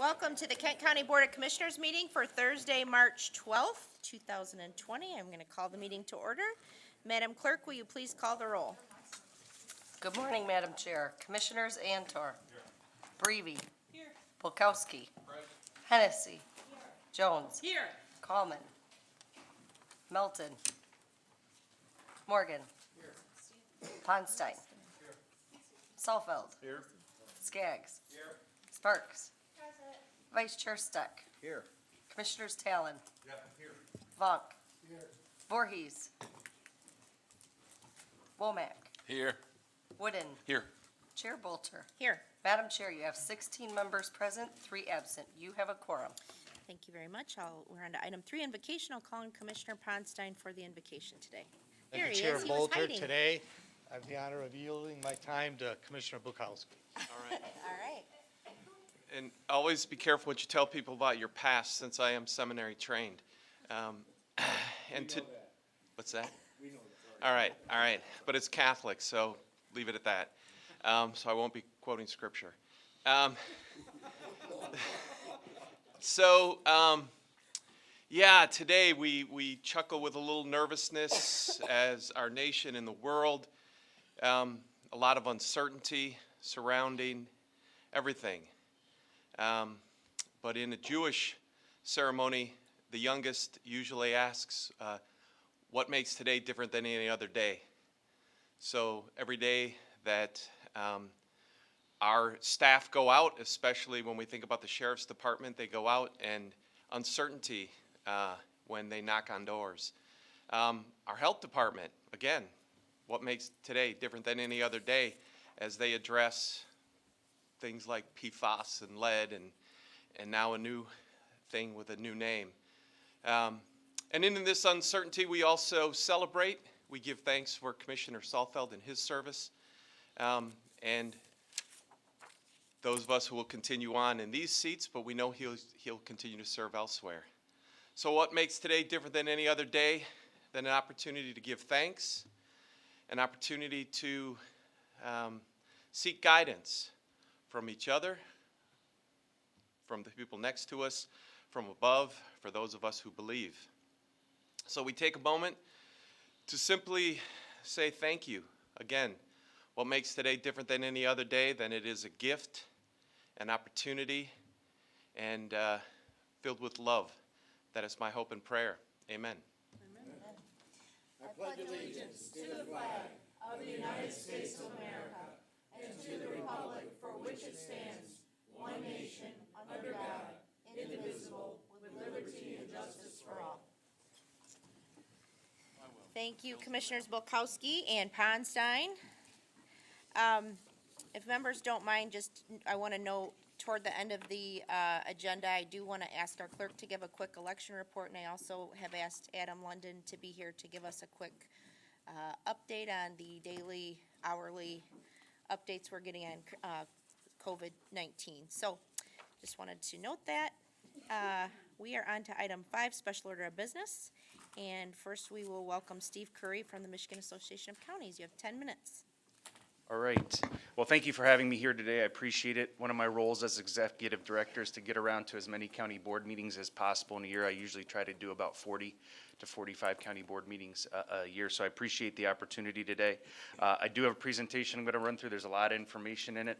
Welcome to the Kent County Board of Commissioners meeting for Thursday, March 12th, 2020. I'm going to call the meeting to order. Madam Clerk, will you please call the roll? Good morning, Madam Chair. Commissioners Antor. Breivy. Here. Polkowski. Present. Hennessy. Here. Jones. Here. Coleman. Melton. Morgan. Here. Ponstein. Here. Salfeld. Here. Skaggs. Here. Sparks. Present. Vice Chair Steck. Here. Commissioners Talon. Yeah, here. Vonk. Here. Voorhees. Womack. Here. Wooden. Here. Chair Bolter. Here. Madam Chair, you have 16 members present, 3 absent. You have a quorum. Thank you very much. We're on to item 3, invocation. I'll call on Commissioner Ponstein for the invocation today. Here he Chair is. He was Bolter, hiding. today I have the honor of yielding my time to Commissioner Bukowski. All right. All right. And always be careful what you tell people about your past, since I am seminary trained. What's that? We know that. All right. But it's Catholic, so leave it at that. So I won't be quoting scripture. Today we chuckle with a little nervousness as our nation and the world. A lot of uncertainty surrounding everything. But in a Jewish ceremony, the youngest usually asks, what makes today different than any other day? So every day that our staff go out, especially when we think about the sheriff's department, they go out, and uncertainty when they knock on doors. Our health department, again, what makes today different than any other day as they address things like PFAS and lead and now a new thing with a new name. And in this uncertainty, we also celebrate. We give thanks for Commissioner Salfeld and his service, and those of us who will continue on in these seats, but we know he'll continue to serve elsewhere. So what makes today different than any other day than an opportunity to give thanks, an opportunity to seek guidance from each other, from the people next to us, from above, for those of us who believe. So we take a moment to simply say thank you. Again, what makes today different than any other day? Then it is a gift, an opportunity, and filled with love. That is my hope and prayer. Amen. Amen. I pledge allegiance to the flag of the United States of America and to the republic for which it stands, one nation, under God, indivisible, with liberty and justice for all. Thank you, Commissioners Bukowski and Ponstein. If members don't mind, I want to note toward the end of the agenda, I do want to ask our clerk to give a quick election report, and I also have asked Adam London to be here to give us a quick update on the daily, hourly updates we're getting on COVID-19. So just wanted to note that. We are on to item 5, special order of business. And first we will welcome Steve Curry from the Michigan Association of Counties. You have 10 minutes. All right. Well, thank you for having me here today. I appreciate it. One of my roles as executive director is to get around to as many county board meetings as possible in a year. I usually try to do about 40 to 45 county board meetings a year, so I appreciate the opportunity today. I do have a presentation I'm going to run through. There's a lot of information in it.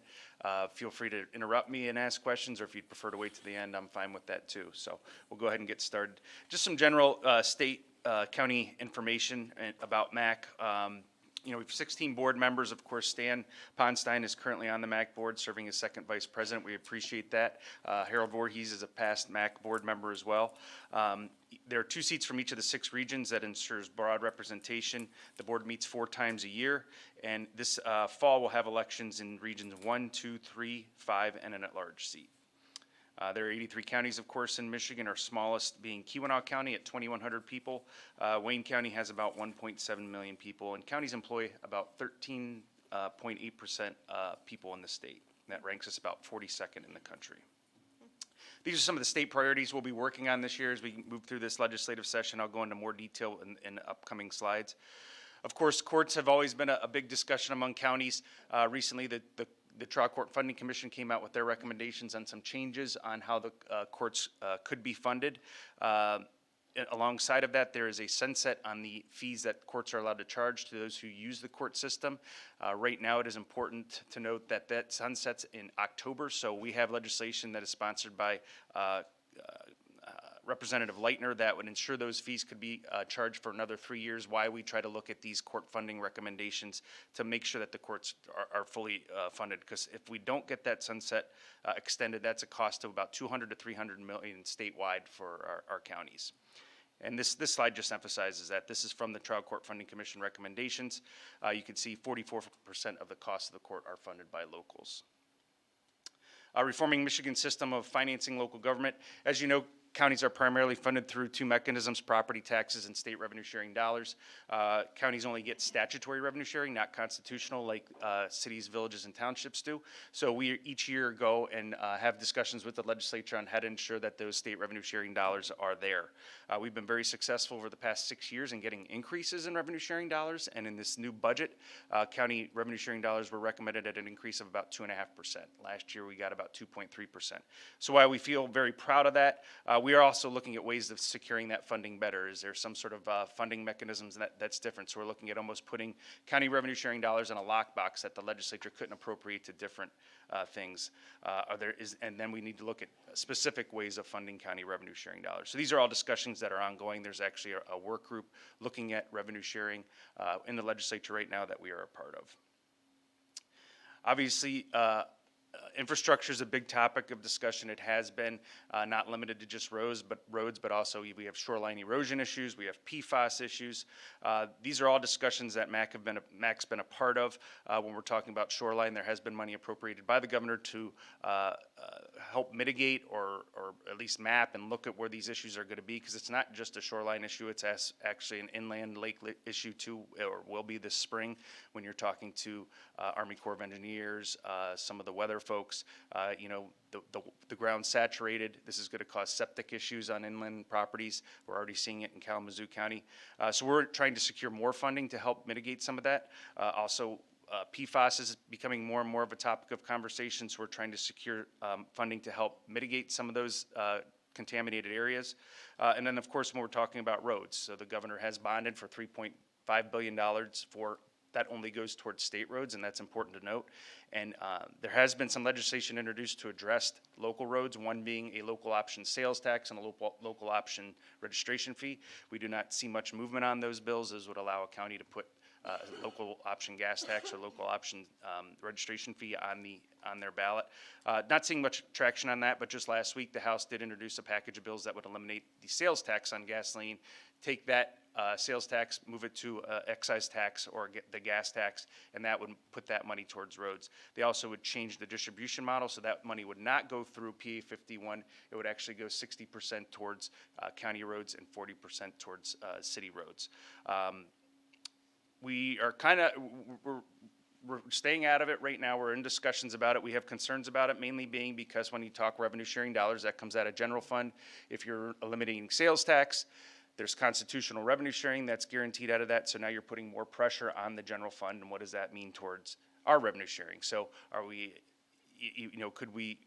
Feel free to interrupt me and ask questions, or if you'd prefer to wait to the end, I'm fine with that too. So we'll go ahead and get started. Just some general state county information about MAC. We have 16 board members. Of course, Stan Ponstein is currently on the MAC board, serving as second vice president. We appreciate that. Harold Voorhees is a past MAC board member as well. There are 2 seats from each of the 6 regions. That ensures broad representation. The board meets 4 times a year, and this fall we'll have elections in regions 1, 2, 3, 5, and an at-large seat. There are 83 counties, of course, in Michigan, our smallest being Keweenaw County at 2,100 people. Wayne County has about 1.7 million people, and counties employ about 13.8% people in the state. That ranks us about 42nd in the country. These are some of the state priorities we'll be working on this year as we move through this legislative session. I'll go into more detail in upcoming slides. Of course, courts have always been a big discussion among counties. Recently, the The Trial Court Funding Commission came out with their recommendations on some changes on how the courts could be funded. Alongside of that, there is a sunset on the fees that courts are allowed to charge to those who use the court system. Right now, it is important to note that that sunsets in October, so we have legislation that is sponsored by Representative Leitner that would ensure those fees could be charged for another 3 years. Why we try to look at these court funding recommendations to make sure that the courts are fully funded. Because if we don't get that sunset extended, that's a cost of about 200 to 300 million statewide for our counties. And this slide just emphasizes that. This is from the Trial Court Funding Commission recommendations. You can see 44% of the costs of the court are funded by locals. Reforming Michigan's system of financing local government. As you know, counties are primarily funded through two mechanisms: property taxes and state revenue sharing dollars. Counties only get statutory revenue sharing, not constitutional like cities, villages, and townships do. So we each year go and have discussions with the legislature on how to ensure that those state revenue sharing dollars are there. We've been very successful over the past 6 years in getting increases in revenue sharing dollars, and in this new budget, county revenue sharing dollars were recommended at an increase of about 2.5%. Last year we got about 2.3%. So while we feel very proud of that, we are also looking at ways of securing that funding better. Is there some sort of funding mechanisms that's different? So we're looking at almost putting county revenue sharing dollars in a lockbox that the legislature couldn't appropriate to different things. And then we need to look at specific ways of funding county revenue sharing dollars. So these are all discussions that are ongoing. There's actually a work group looking at revenue sharing in the legislature right now that we are a part of. Obviously, infrastructure is a big topic of discussion. It has been not limited to just roads, but also we have shoreline erosion issues. We have PFAS issues. These are all discussions that MAC's been a part of. When we're talking about shoreline, there has been money appropriated by the governor to help mitigate or at least map and look at where these issues are going to be, because it's not just a shoreline issue. It's actually an inland lake issue too, or will be this spring when you're talking to Army Corps of Engineers, some of the weather folks. The ground's saturated. This is going to cause septic issues on inland properties. We're already seeing it in Kalamazoo County. So we're trying to secure more funding to help mitigate some of that. Also, PFAS is becoming more and more of a topic of conversation, so we're trying to secure funding to help mitigate some of those contaminated areas. And then, of course, when we're talking about roads, so the governor has bonded for $3.5 billion for that only goes towards state roads, and that's important to note. And there has been some legislation introduced to address local roads, one being a local option sales tax and a local option registration fee. We do not see much movement on those bills, as would allow a county to put a local option gas tax or local option registration fee on their ballot. Not seeing much traction on that, but just last week the House did introduce a package of bills that would eliminate the sales tax on gasoline, take that sales tax, move it to excise tax or the gas tax, and that would put that money towards roads. They also would change the distribution model, so that money would not go through PA 51. It would actually go 60% towards county roads and 40% towards city roads. We are we're staying out of it right now. We're in discussions about it. We have concerns about it, mainly being because when you talk revenue sharing dollars, that comes out of general fund. If you're eliminating sales tax, there's constitutional revenue sharing that's guaranteed out of that. So now you're putting more pressure on the general fund, and what does that mean towards our revenue sharing? So are we, could we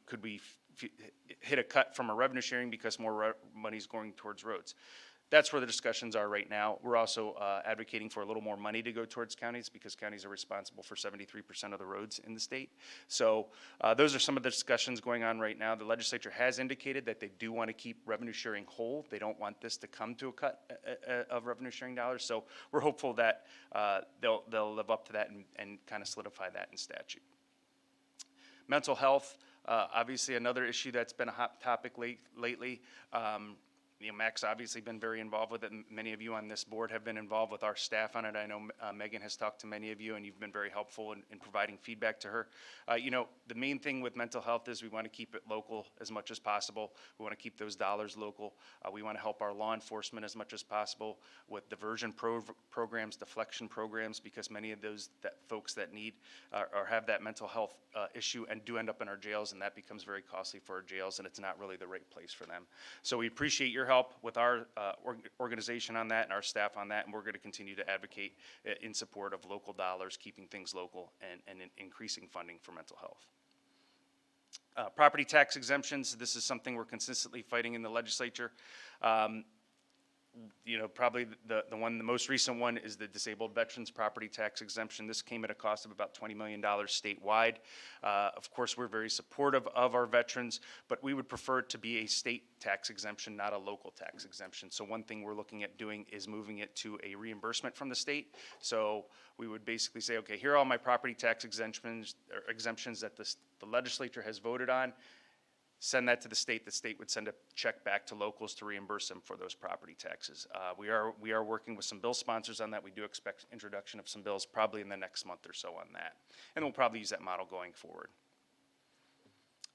hit a cut from our revenue sharing because more money is going towards roads? That's where the discussions are right now. We're also advocating for a little more money to go towards counties, because counties are responsible for 73% of the roads in the state. So those are some of the discussions going on right now. The legislature has indicated that they do want to keep revenue sharing whole. They don't want this to come to a cut of revenue sharing dollars. So we're hopeful that they'll live up to that and kind of solidify that in statute. Mental health, obviously another issue that's been a hot topic lately. Mac's obviously been very involved with it. Many of you on this board have been involved with our staff on it. I know Megan has talked to many of you, and you've been very helpful in providing feedback to her. The main thing with mental health is we want to keep it local as much as possible. We want to keep those dollars local. We want to help our law enforcement as much as possible with diversion programs, deflection programs, because many of those folks that need or have that mental health issue and do end up in our jails, and that becomes very costly for our jails, and it's not really the right place for them. So we appreciate your help. help with our organization on that and our staff on that, and we're going to continue to advocate in support of local dollars, keeping things local, and increasing funding for mental health. Property tax exemptions, this is something we're consistently fighting in the legislature. Probably the most recent one is the disabled veterans property tax exemption. This came at a cost of about $20 million statewide. Of course, we're very supportive of our veterans, but we would prefer it to be a state tax exemption, not a local tax exemption. So one thing we're looking at doing is moving it to a reimbursement from the state. So we would basically say, okay, here are all my property tax exemptions that the legislature has voted on. Send that to the state would send a check back to locals to reimburse them for those property taxes. We are working with some bill sponsors on that. We do expect introduction of some bills probably in the next month or so on that. And we'll probably use that model going forward.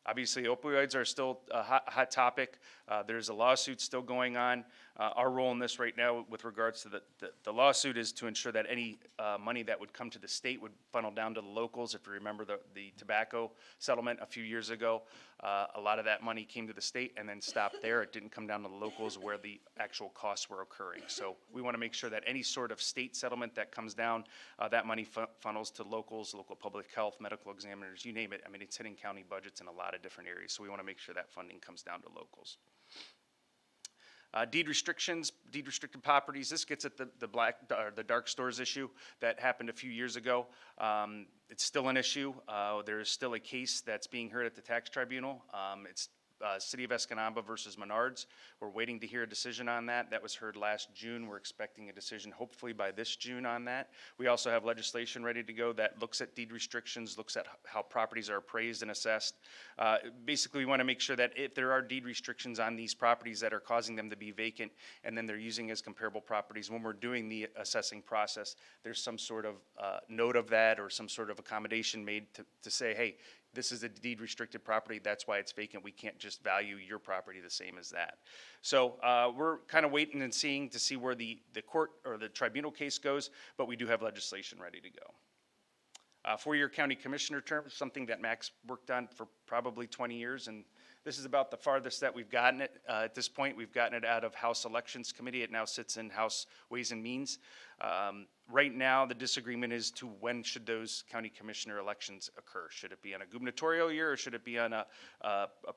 Obviously, opioids are still a hot topic. There's a lawsuit still going on. Our role in this right now with regards to the lawsuit is to ensure that any money that would come to the state would funnel down to the locals. If you remember the tobacco settlement a few years ago, a lot of that money came to the state and then stopped there. It didn't come down to the locals where the actual costs were occurring. So we want to make sure that any sort of state settlement that comes down, that money funnels to locals, local public health, medical examiners, you name it. I mean, it's hitting county budgets in a lot of different areas. So we want to make sure that funding comes down to locals. Deed restrictions, deed restricted properties. This gets at the dark stores issue that happened a few years ago. It's still an issue. There is still a case that's being heard at the tax tribunal. It's City of Escanaba versus Menards. We're waiting to hear a decision on that. That was heard last June. We're expecting a decision hopefully by this June on that. We also have legislation ready to go that looks at deed restrictions, looks at how properties are appraised and assessed. Basically, we want to make sure that if there are deed restrictions on these properties that are causing them to be vacant and then they're using as comparable properties, when we're doing the assessing process, there's some sort of note of that or some sort of accommodation made to say, hey, this is a deed restricted property, that's why it's vacant. We can't just value your property the same as that. So we're kind of waiting and seeing to see where the court or the tribunal case goes, but we do have legislation ready to go. 4-year county commissioner term is something that Max worked on for probably 20 years, and this is about the farthest that we've gotten it. At this point, we've gotten it out of House Elections Committee. It now sits in House Ways and Means. Right now, the disagreement is to when should those county commissioner elections occur? Should it be on a gubernatorial year or should it be on a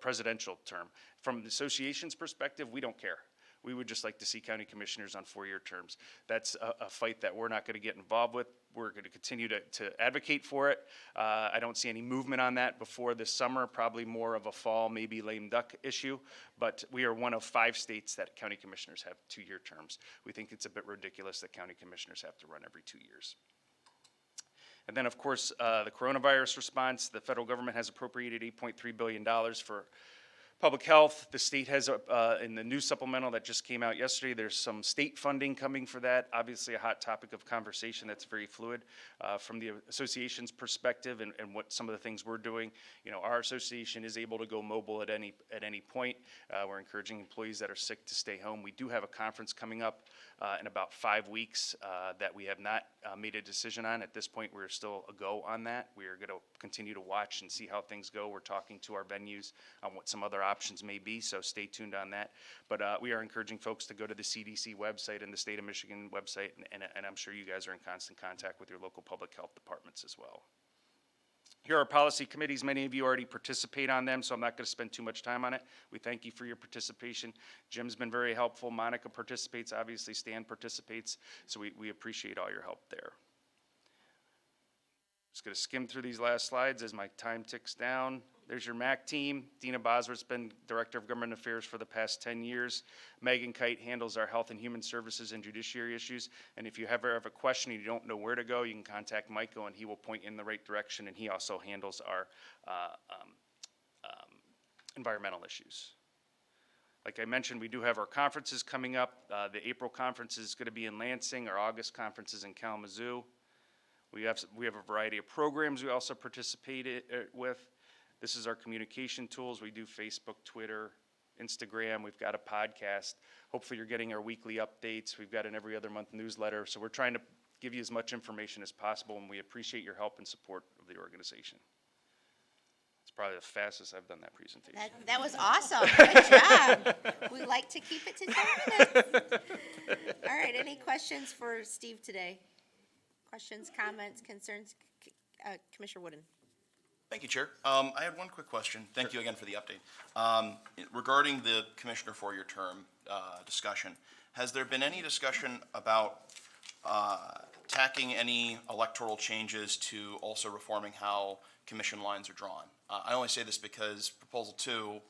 presidential term? From the association's perspective, we don't care. We would just like to see county commissioners on 4-year terms. That's a fight that we're not going to get involved with. We're going to continue to advocate for it. I don't see any movement on that before this summer, probably more of a fall, maybe lame duck issue. But we are one of 5 states that county commissioners have 2-year terms. We think it's a bit ridiculous that county commissioners have to run every 2 years. And then, of course, the coronavirus response. The federal government has appropriated $8.3 billion for public health. The state has, in the new supplemental that just came out yesterday, there's some state funding coming for that. Obviously a hot topic of conversation that's very fluid. From the association's perspective and what some of the things we're doing, our association is able to go mobile at any point. We're encouraging employees that are sick to stay home. We do have a conference coming up in about 5 weeks that we have not made a decision on. At this point, we're still a go on that. We are going to continue to watch and see how things go. We're talking to our venues on what some other options may be, so stay tuned on that. But we are encouraging folks to go to the CDC website and the State of Michigan website, and I'm sure you guys are in constant contact with your local public health departments as well. Here are policy committees. Many of you already participate on them, so I'm not going to spend too much time on it. We thank you for your participation. Jim's been very helpful. Monica participates. Obviously, Stan participates, so we appreciate all your help there. Just going to skim through these last slides as my time ticks down. There's your MAC team. Dina Bosworth's been Director of Government Affairs for the past 10 years. Megan Kite handles our Health and Human Services and Judiciary issues. And if you ever have a question and you don't know where to go, you can contact Michael and he will point you in the right direction. And he also handles our environmental issues. Like I mentioned, we do have our conferences coming up. The April conference is going to be in Lansing. Our August conference is in Kalamazoo. We have a variety of programs we also participate with. This is our communication tools. We do Facebook, Twitter, Instagram. We've got a podcast. Hopefully you're getting our weekly updates. We've got an every other month newsletter. So we're trying to give you as much information as possible, and we appreciate your help and support of the organization. That's probably the fastest I've done that presentation. That was awesome. Good job. We like to keep it to 10 minutes. All right, any questions for Steve today? Questions, comments, concerns? Commissioner Wooden. Thank you, Chair. I had one quick question. Thank you again for the update. Regarding the commissioner four-year term discussion, has there been any discussion about tacking any electoral changes to also reforming how commission lines are drawn? I only say this because Proposal 2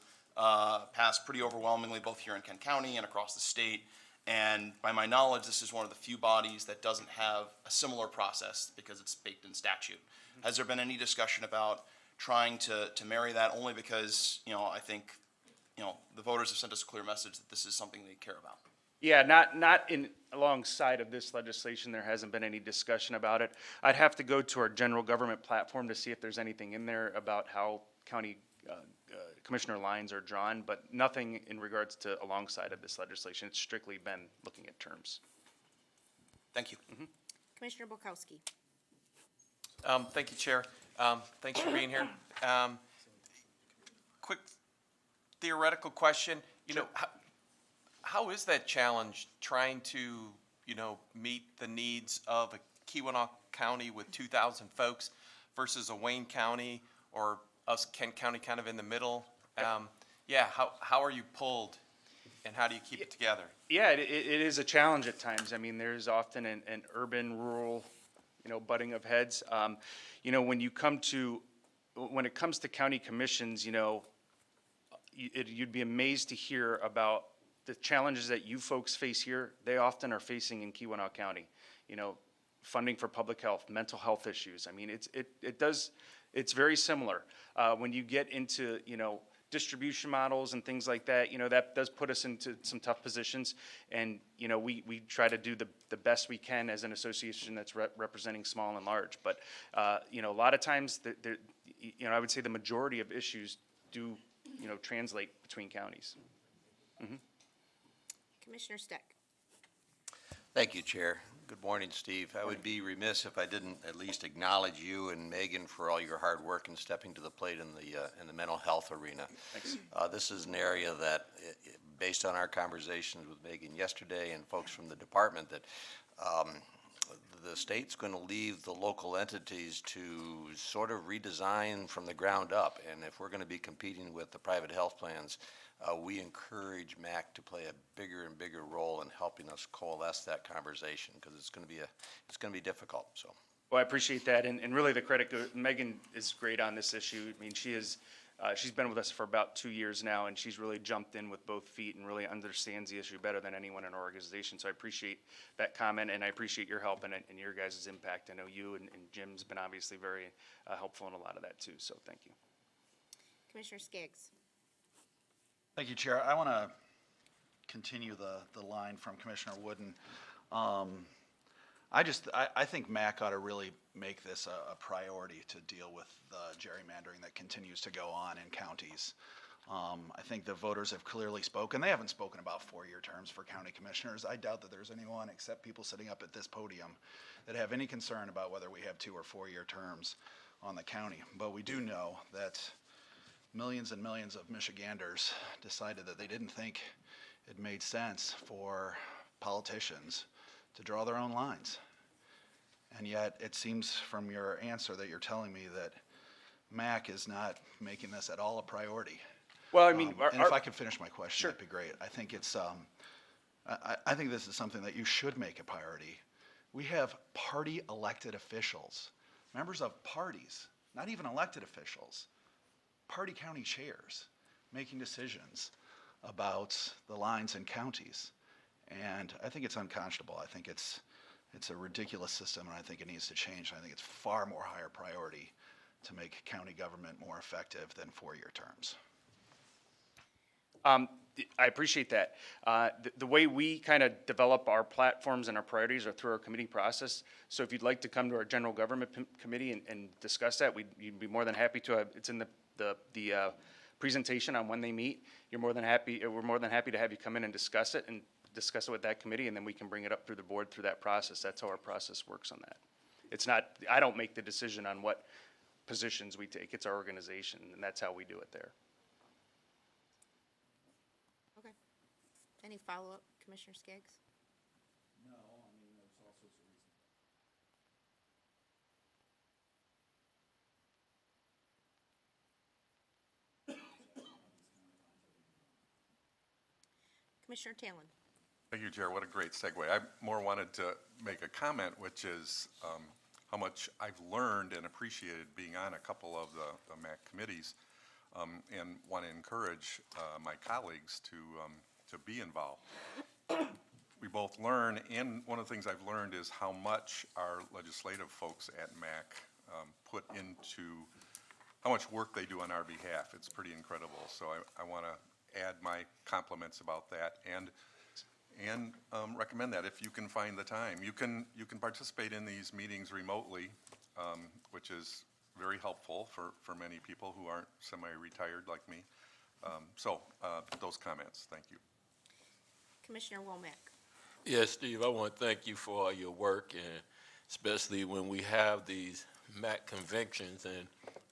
passed pretty overwhelmingly both here in Kent County and across the state. And by my knowledge, this is one of the few bodies that doesn't have a similar process because it's baked in statute. Has there been any discussion about trying to marry that, only because, I think, the voters have sent us a clear message that this is something they care about? Yeah, not alongside of this legislation, there hasn't been any discussion about it. I'd have to go to our general government platform to see if there's anything in there about how county commissioner lines are drawn, but nothing in regards to alongside of this legislation. It's strictly been looking at terms. Thank you. Commissioner Bukowski. Thank you, Chair. Thanks for being here. Quick theoretical question, how is that challenge trying to, meet the needs of a Keweenaw County with 2,000 folks versus a Wayne County or us Kent County kind of in the middle? How are you pulled and how do you keep it together? Yeah, it is a challenge at times. I mean, there's often an urban, rural, butting of heads. When it comes to county commissions, you'd be amazed to hear about the challenges that you folks face here. They often are facing in Keweenaw County. Funding for public health, mental health issues. I mean, it's very similar. When you get into, distribution models and things like that, that does put us into some tough positions. And, we try to do the best we can as an association that's representing small and large. But, a lot of times, I would say the majority of issues do, translate between counties. Commissioner Steck. Thank you, Chair. Good morning, Steve. I would be remiss if I didn't at least acknowledge you and Megan for all your hard work in stepping to the plate in the mental health arena. Thanks. This is an area that, based on our conversations with Megan yesterday and folks from the department, that the state's going to leave the local entities to sort of redesign from the ground up. And if we're going to be competing with the private health plans, we encourage MAC to play a bigger and bigger role in helping us coalesce that conversation, because it's going to be difficult. So. Well, I appreciate that, and really the credit Megan is great on this issue. I mean, she's been with us for about 2 years now, and she's really jumped in with both feet and really understands the issue better than anyone in our organization. So I appreciate that comment, and I appreciate your help and your guys' impact. I know you and Jim's been obviously very helpful in a lot of that too. So thank you. Commissioner Skaggs. Thank you, Chair. I want to continue the line from Commissioner Wooden. I think MAC ought to really make this a priority to deal with the gerrymandering that continues to go on in counties. I think the voters have clearly spoken. They haven't spoken about 4-year terms for county commissioners. I doubt that there's anyone except people sitting up at this podium that have any concern about whether we have 2 or 4-year terms on the county. But we do know that millions and millions of Michiganders decided that they didn't think it made sense for politicians to draw their own lines. And yet it seems from your answer that you're telling me that MAC is not making this at all a priority. Well, I mean, and if I could finish my question, Sure. That'd be great. I think it's, I think this is something that you should make a priority. We have party elected officials, members of parties, not even elected officials, party county chairs making decisions about the lines in counties. And I think it's unconscionable. I think it's a ridiculous system, and I think it needs to change. I think it's far more higher priority to make county government more effective than 4-year terms. I appreciate that. The way we kind of develop our platforms and our priorities are through our committee process. So if you'd like to come to our general government committee and discuss that, you'd be more than happy to. It's in the presentation on when they meet. We're more than happy to have you come in and discuss it with that committee, and then we can bring it up through the board through that process. That's how our process works on that. It's not, I don't make the decision on what positions we take. It's our organization, and that's how we do it there. Okay. Any follow-up, Commissioner Skaggs? Commissioner Talon? Thank you, Chair. What a great segue. I more wanted to make a comment, which is how much I've learned and appreciated being on a couple of the MAC committees, and want to encourage my colleagues to be involved. We both learn, and one of the things I've learned is how much our legislative folks at MAC put into how much work they do on our behalf. It's pretty incredible. So I want to add my compliments about that, and recommend that if you can find the time. You can participate in these meetings remotely, which is very helpful for many people who aren't semi-retired like me. So those comments, thank you. Commissioner Womack? Yes, Steve, I want to thank you for all your work, and especially when we have these MAC conventions and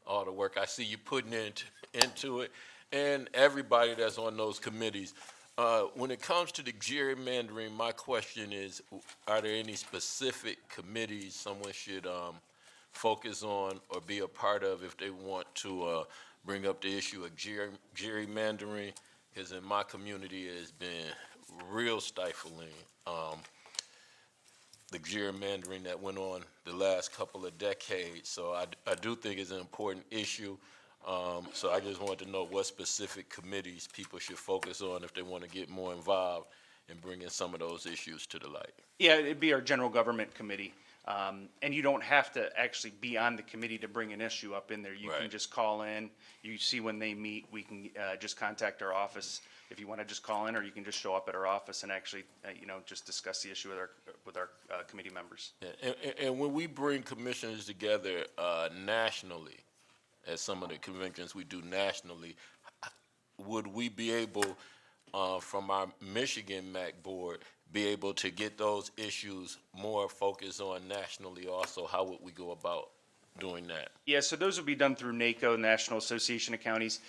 all the work I see you putting into it, and everybody that's on those committees. When it comes to the gerrymandering, my question is, are there any specific committees someone should focus on or be a part of if they want to bring up the issue of gerrymandering? Because in my community, it's been real stifling, the gerrymandering that went on the last couple of decades. So I do think it's an important issue. So I just want to know what specific committees people should focus on if they want to get more involved in bringing some of those issues to the light. Yeah, it'd be our general government committee. And you don't have to actually be on the committee to bring an issue up in there. You can Right. just call in, you see when they meet, we can just contact our office if you want to just call in, or you can just show up at our office and actually, just discuss the issue with our committee members. Yeah, and when we bring commissioners together nationally, at some of the conventions we do nationally, would we be able, from our Michigan MAC board, be able to get those issues more focused on nationally also? How would we go about doing that? Yeah, so those would be done through NACO, National Association of Counties.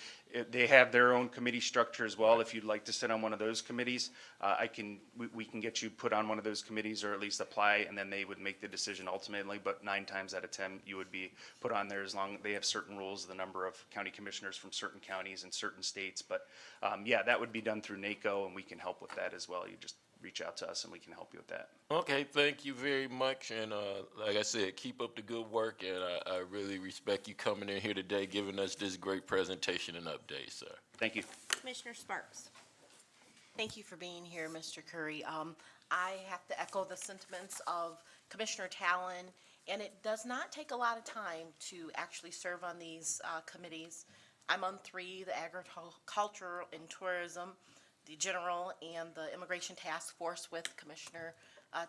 They have their own committee structure as well. If you'd like to sit on one of those committees, we can get you put on one of those committees, or at least apply, and then they would make the decision ultimately. But 9 times out of 10, you would be put on there as long, they have certain rules, the number of county commissioners from certain counties and certain states. But yeah, that would be done through NACO, and we can help with that as well. You just reach out to us and we can help you with that. Okay, thank you very much, and like I said, keep up the good work, and I really respect you coming in here today, giving us this great presentation and update, sir. Thank you. Commissioner Sparks? Thank you for being here, Mr. Curry. I have to echo the sentiments of Commissioner Talon, and it does not take a lot of time to actually serve on these committees. I'm on 3, the agriculture and tourism, the general, and the immigration task force with Commissioner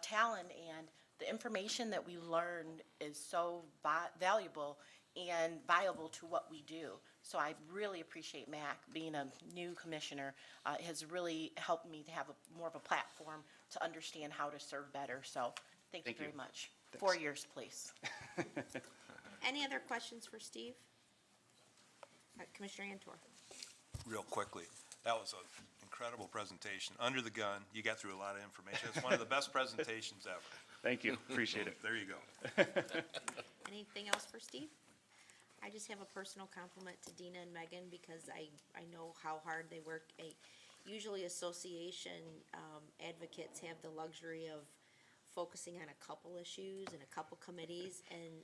Talon, and the information that we learned is so valuable and viable to what we do. So I really appreciate MAC. Being a new commissioner has really helped me to have more of a platform to understand how to serve better. So thank you very much. Thanks. 4 years, please. Any other questions for Steve? Commissioner Antor? Real quickly, that was an incredible presentation. Under the gun, you got through a lot of information. It's one of the best presentations ever. Thank you. Appreciate it. There you go. Anything else for Steve? I just have a personal compliment to Dina and Megan because I know how hard they work. Usually association advocates have the luxury of focusing on a couple issues and a couple committees, and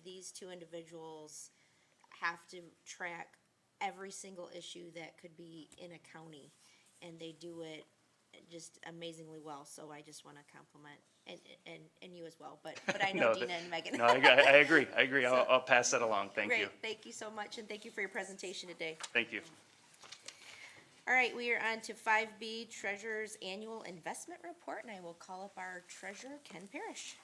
these 2 individuals have to track every single issue that could be in a county, and they do it just amazingly well. So I just want to compliment and you as well. But I know Dina and Megan. No, I agree. I'll pass that along. Thank you. Great. Thank you so much, and thank you for your presentation today. Thank you. All right, we are on to 5B, Treasurer's Annual Investment Report, and I will call up our treasurer, Ken Parrish.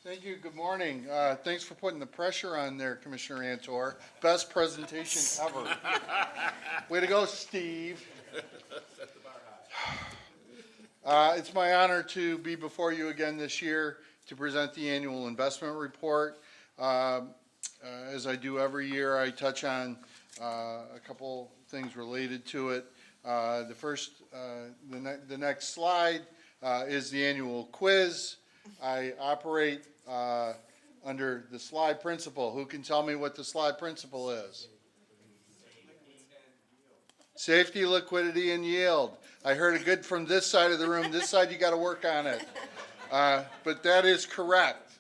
Thank you. Good morning. Thanks for putting the pressure on there, Commissioner Antor. Best presentation ever. Way to go, Steve. It's my honor to be before you again this year to present the annual investment report. As I do every year, I touch on a couple things related to it. The first, the next slide is the annual quiz. I operate under the slide principle. Who can tell me what the slide principle is? Safety, liquidity, and yield. I heard it good from this side of the room. This side, you got to work on it. But that is correct.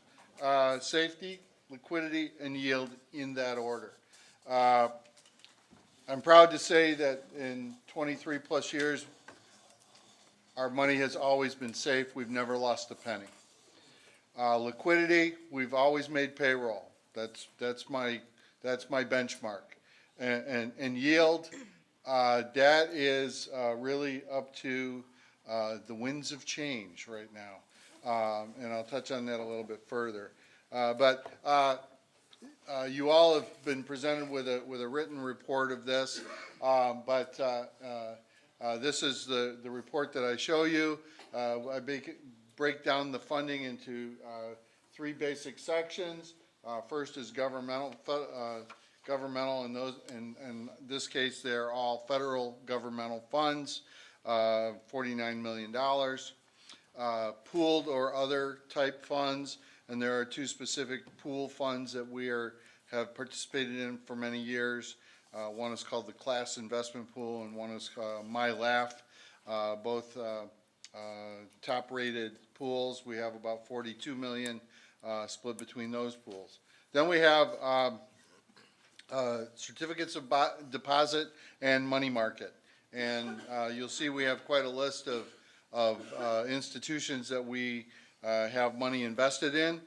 Safety, liquidity, and yield in that order. I'm proud to say that in 23 plus years, our money has always been safe. We've never lost a penny. Liquidity, we've always made payroll. That's my benchmark. And yield, that is really up to the winds of change right now. And I'll touch on that a little bit further. But you all have been presented with a written report of this. But this is the report that I show you. I break down the funding into three basic sections. First is governmental, and those, in this case, they're all federal governmental funds, $49 million. Pooled or other type funds, and there are two specific pool funds that we have participated in for many years. One is called the Class Investment Pool, and one is MyLAF, both top-rated pools. We have about 42 million split between those pools. Then we have certificates of deposit and money market. And you'll see we have quite a list of institutions that we have money invested in.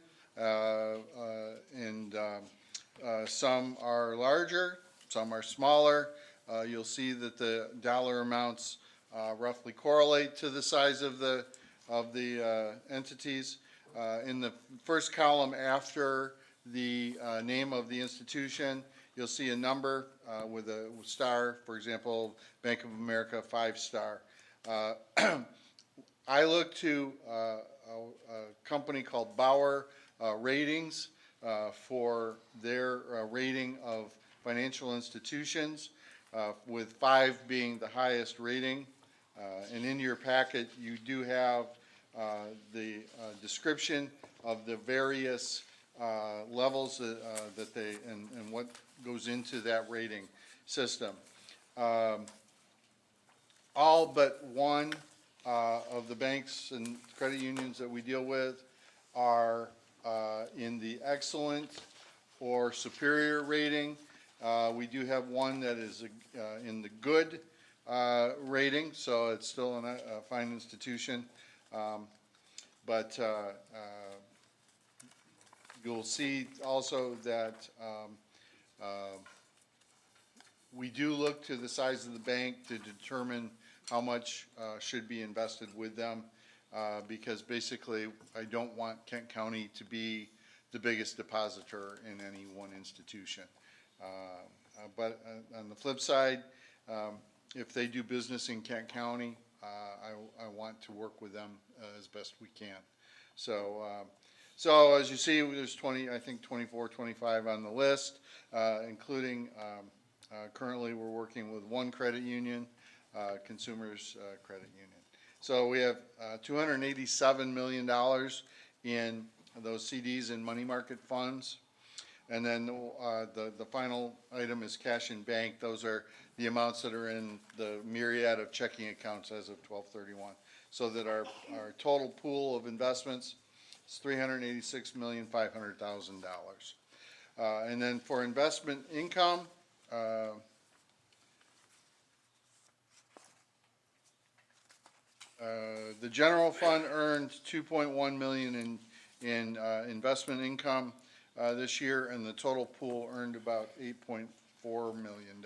Some are larger, some are smaller. You'll see that the dollar amounts roughly correlate to the size of the entities. In the first column after the name of the institution, you'll see a number with a star, for example, Bank of America, 5-star. I look to a company called Bauer Ratings for their rating of financial institutions, with 5 being the highest rating. And in your packet, you do have the description of the various levels that they, and what goes into that rating system. All but one of the banks and credit unions that we deal with are in the excellent or superior rating. We do have one that is in the good rating, so it's still a fine institution. But you'll see also that we do look to the size of the bank to determine how much should be invested with them, because basically I don't want Kent County to be the biggest depositor in any one institution. But on the flip side, if they do business in Kent County, I want to work with them as best we can. So as you see, there's 24, 25 on the list, including currently we're working with one credit union, Consumers Credit Union. So we have $287 million in those CDs and money market funds. And then the final item is cash in bank. Those are the amounts that are in the myriad of checking accounts as of 12/31. So that our total pool of investments is $386,500,000. And then for investment income, the general fund earned $2.1 million in investment income this year, and the total pool earned about $8.4 million.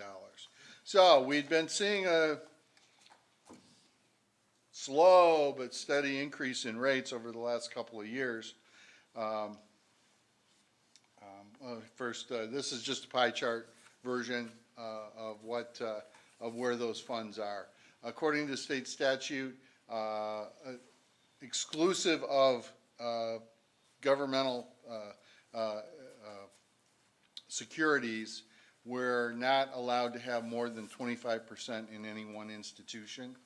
So we'd been seeing a slow but steady increase in rates over the last couple of years. First, this is just a pie chart version of where those funds are. according to state statute, exclusive of governmental securities, we're not allowed to have more than 25% in any one institution.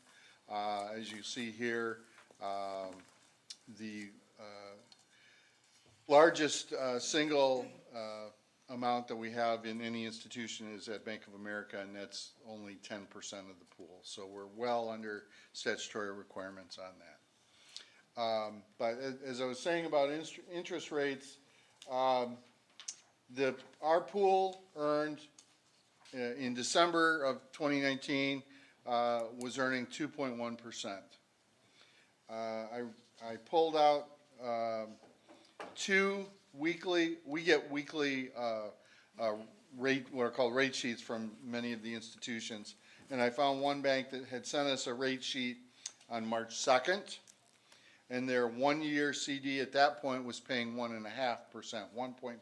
As you see here, the largest single amount that we have in any institution is at Bank of America, and that's only 10% of the pool. So we're well under statutory requirements on that. But as I was saying about interest rates, our pool earned in December of 2019 was earning 2.1%. I pulled out we get weekly what are called rate sheets from many of the institutions. And I found one bank that had sent us a rate sheet on March 2nd. And their 1-year CD at that point was paying 1.5%, 1.50.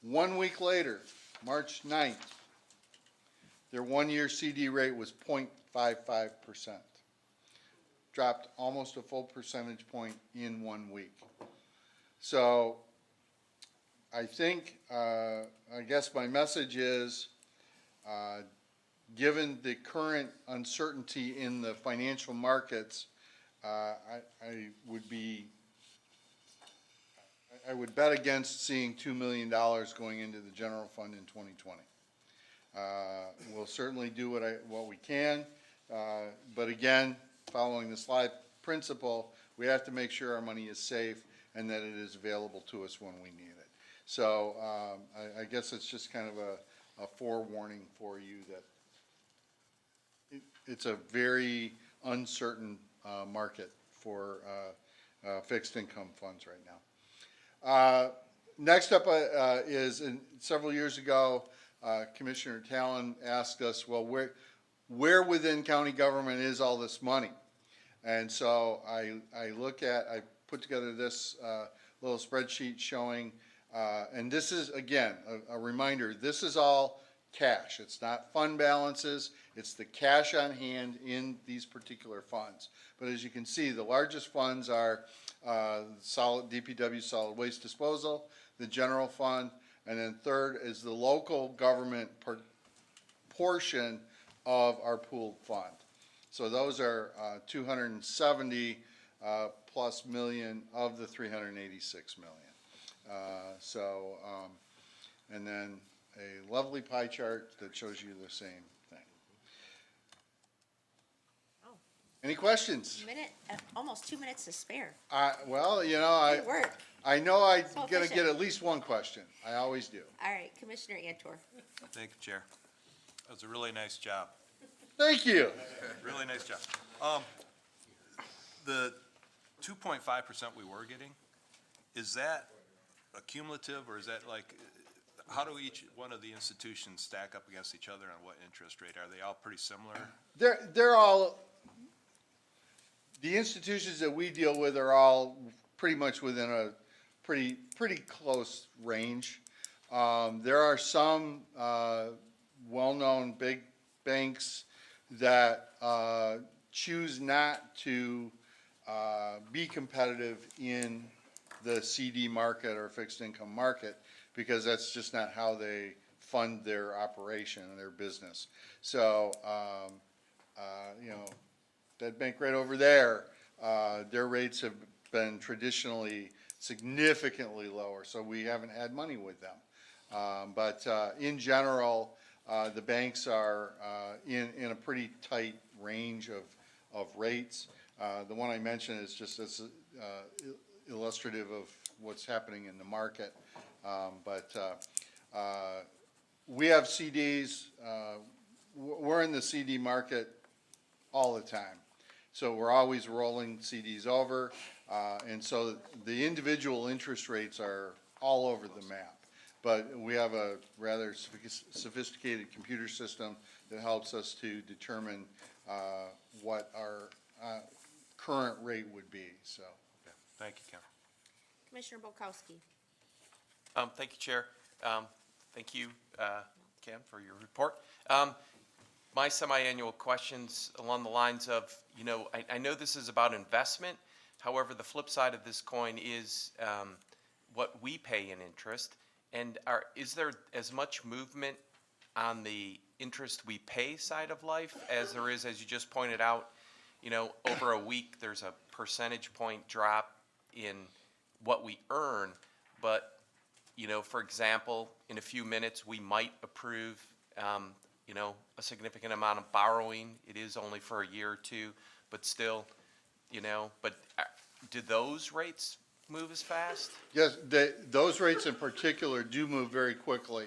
1 week later, March 9th, their 1-year CD rate was 0.55%. Dropped almost a full percentage point in 1 week. So I think, I guess my message is, given the current uncertainty in the financial markets, I would bet against seeing $2 million going into the general fund in 2020. We'll certainly do what we can, but again, following the slide principle, we have to make sure our money is safe and that it is available to us when we need it. So I guess it's just kind of a forewarning for you that it's a very uncertain market for fixed income funds right now. Next up is, several years ago, Commissioner Talon asked us, well, where within county government is all this money? And so I put together this little spreadsheet showing, and this is, again, a reminder, this is all cash. It's not fund balances. It's the cash on hand in these particular funds. But as you can see, the largest funds are DPW solid waste disposal, the general fund, and then third is the local government portion of our pooled fund. So those are 270 plus million of the 386 million. And then a lovely pie chart that shows you the same thing. Oh. Any questions? Almost 2 minutes to spare. Well, you know, Good work. I know I'm So gonna efficient. get at least one question. I always do. All right, Commissioner Antor. Thank you, Chair. That was a really nice job. Thank you. Really nice job. The 2.5% we were getting, is that a cumulative, or is that like, how do each one of the institutions stack up against each other on what interest rate? Are they all pretty similar? They're all, the institutions that we deal with are all pretty much within a pretty close range. There are some well-known big banks that choose not to be competitive in the CD market or fixed income market because that's just not how they fund their operation and their business. So, you know, that bank right over there, their rates have been traditionally significantly lower, so we haven't had money with them. But in general, the banks are in a pretty tight range of rates. The one I mentioned is just as illustrative of what's happening in the market. But we have CDs. We're in the CD market all the time. So we're always rolling CDs over. And so the individual interest rates are all over the map. But we have a rather sophisticated computer system that helps us to determine what our current rate would be, so. Thank you, Ken. Commissioner Bolkowski. Thank you, Chair. Thank you, Ken, for your report. my semi-annual questions along the lines of, I know this is about investment. However, the flip side of this coin is what we pay in interest. And is there as much movement on the interest we pay side of life as there is, as you just pointed out, over a week, there's a percentage point drop in what we earn. But, for example, in a few minutes, we might approve, a significant amount of borrowing. It is only for a year or two, but still, but do those rates move as fast? Yes, those rates in particular do move very quickly.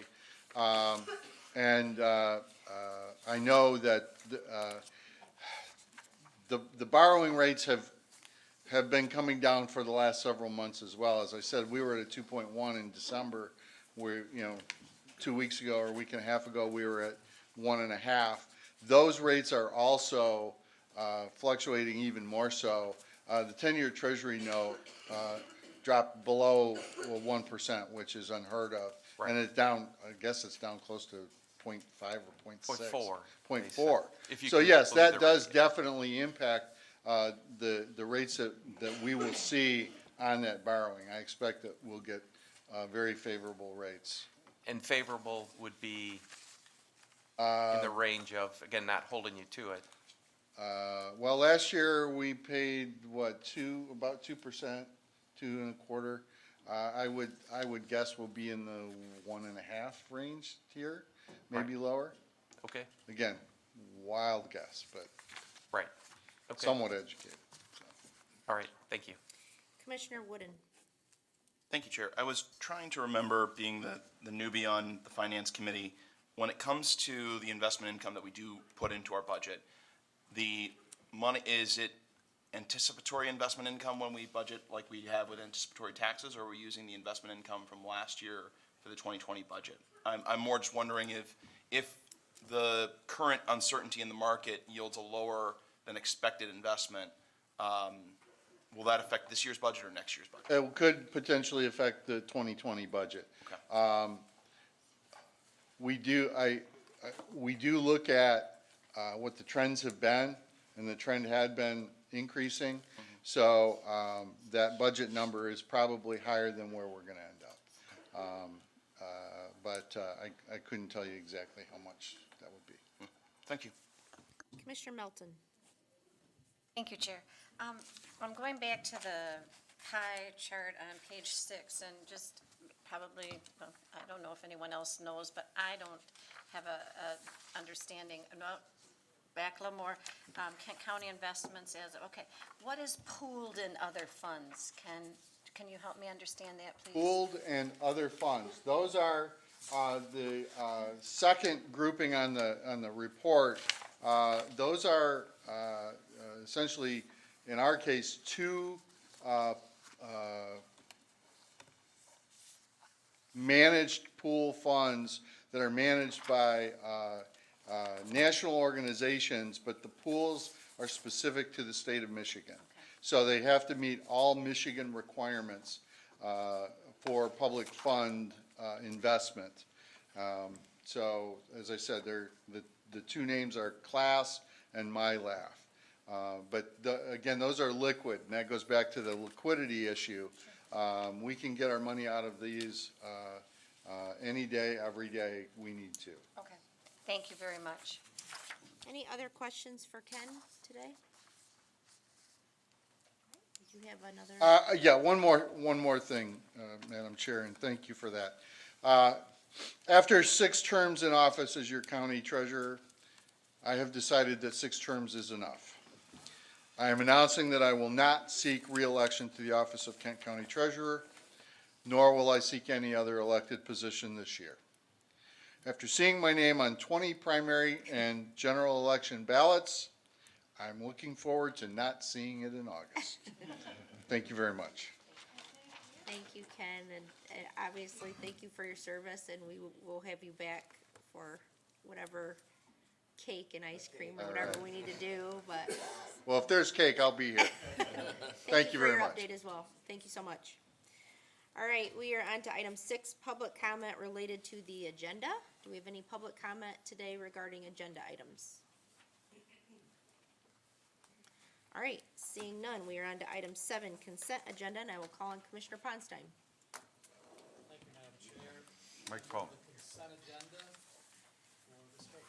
And I know that the borrowing rates have been coming down for the last several months as well. As I said, we were at a 2.1 in December. We're, 2 weeks ago or a week and a half ago, we were at 1.5. Those rates are also fluctuating even more so. The 10-year Treasury note dropped below 1%, which is unheard of. Right. And it's down, I guess it's down close to 0.5 or 0.6. 0.4. 0.4. So yes, that does definitely impact the rates that we will see on that borrowing. I expect that we'll get very favorable rates. And favorable would be in the range of, again, not holding you to it. Well, last year we paid, about 2%, 2.25%. I would guess we'll be in the 1.5 range here, maybe lower. Okay, Again, wild guess, but right. Okay, somewhat educated. all right, thank you. Commissioner Wooden. Thank you, Chair. I was trying to remember, being the newbie on the Finance Committee, when it comes to the investment income that we do put into our budget, the money, is it anticipatory investment income when we budget like we have with anticipatory taxes, or are we using the investment income from last year for the 2020 budget? I'm more just wondering if the current uncertainty in the market yields a lower than expected investment, will that affect this year's budget or next year's budget? It could potentially affect the 2020 budget. Okay. We do look at what the trends have been, and the trend had been increasing. Mm-hmm. So that budget number is probably higher than where we're going to end up. But I couldn't tell you exactly how much that would be. Thank you. Commissioner Melton. Thank you, Chair. I'm going back to the pie chart on page 6, and just probably, well, I don't know if anyone else knows, but I don't have a understanding. Back a little more, Kent County investments okay. What is pooled in other funds? Can you help me understand that, please? Pooled and other funds. Those are the second grouping on the report. Those are essentially, in our case, two managed pool funds that are managed by national organizations, but the pools are specific to the state of Michigan. Okay. So they have to meet all Michigan requirements for public fund investment. So, as I said, the two names are Class and MyLaugh. But again, those are liquid, and that goes back to the liquidity issue. We can get our money out of these any day, every day we need to. Okay, thank you very much. Any other questions for Ken today? Did you have another? Yeah, one more thing, Madam Chair, and thank you for that. After 6 terms in office as your county treasurer, I have decided that 6 terms is enough. I am announcing that I will not seek re-election to the office of Kent County Treasurer, nor will I seek any other elected position this year. After seeing my name on 20 primary and general election ballots, I'm looking forward to not seeing it in August. Thank you very much. Thank you, Ken, and obviously, thank you for your service, and we will have you back for whatever cake and ice cream or whatever we need to do, but. Well, if there's cake, I'll be here. Thank you very much. For your update as well. Thank you so much. All right, we are on to item 6, public comment related to the agenda. Do we have any public comment today regarding agenda items? All right, seeing none, we are on to item 7, consent agenda, and I will call on Commissioner Ponstein. Thank you, Madam Chair. Mike Paul. The consent agenda for this week.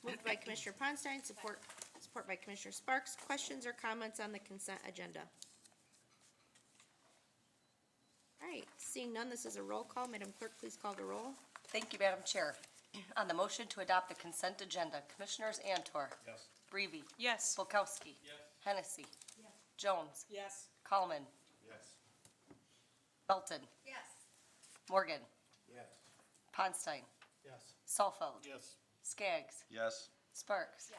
Moved by Commissioner Ponstein, support by Commissioner Sparks. Questions or comments on the consent agenda? All right, seeing none, this is a roll call. Madam Clerk, please call the roll. Thank you, Madam Chair. On the motion to adopt the consent agenda, Commissioners Antor. Yes. Brevi. Yes. Bulkowski. Yes. Hennessy. Jones. Yes. Coleman. Yes. Melton. Yes. Morgan. Yes. Ponstein. Yes. Salfeld. Yes. Skaggs. Yes. Sparks.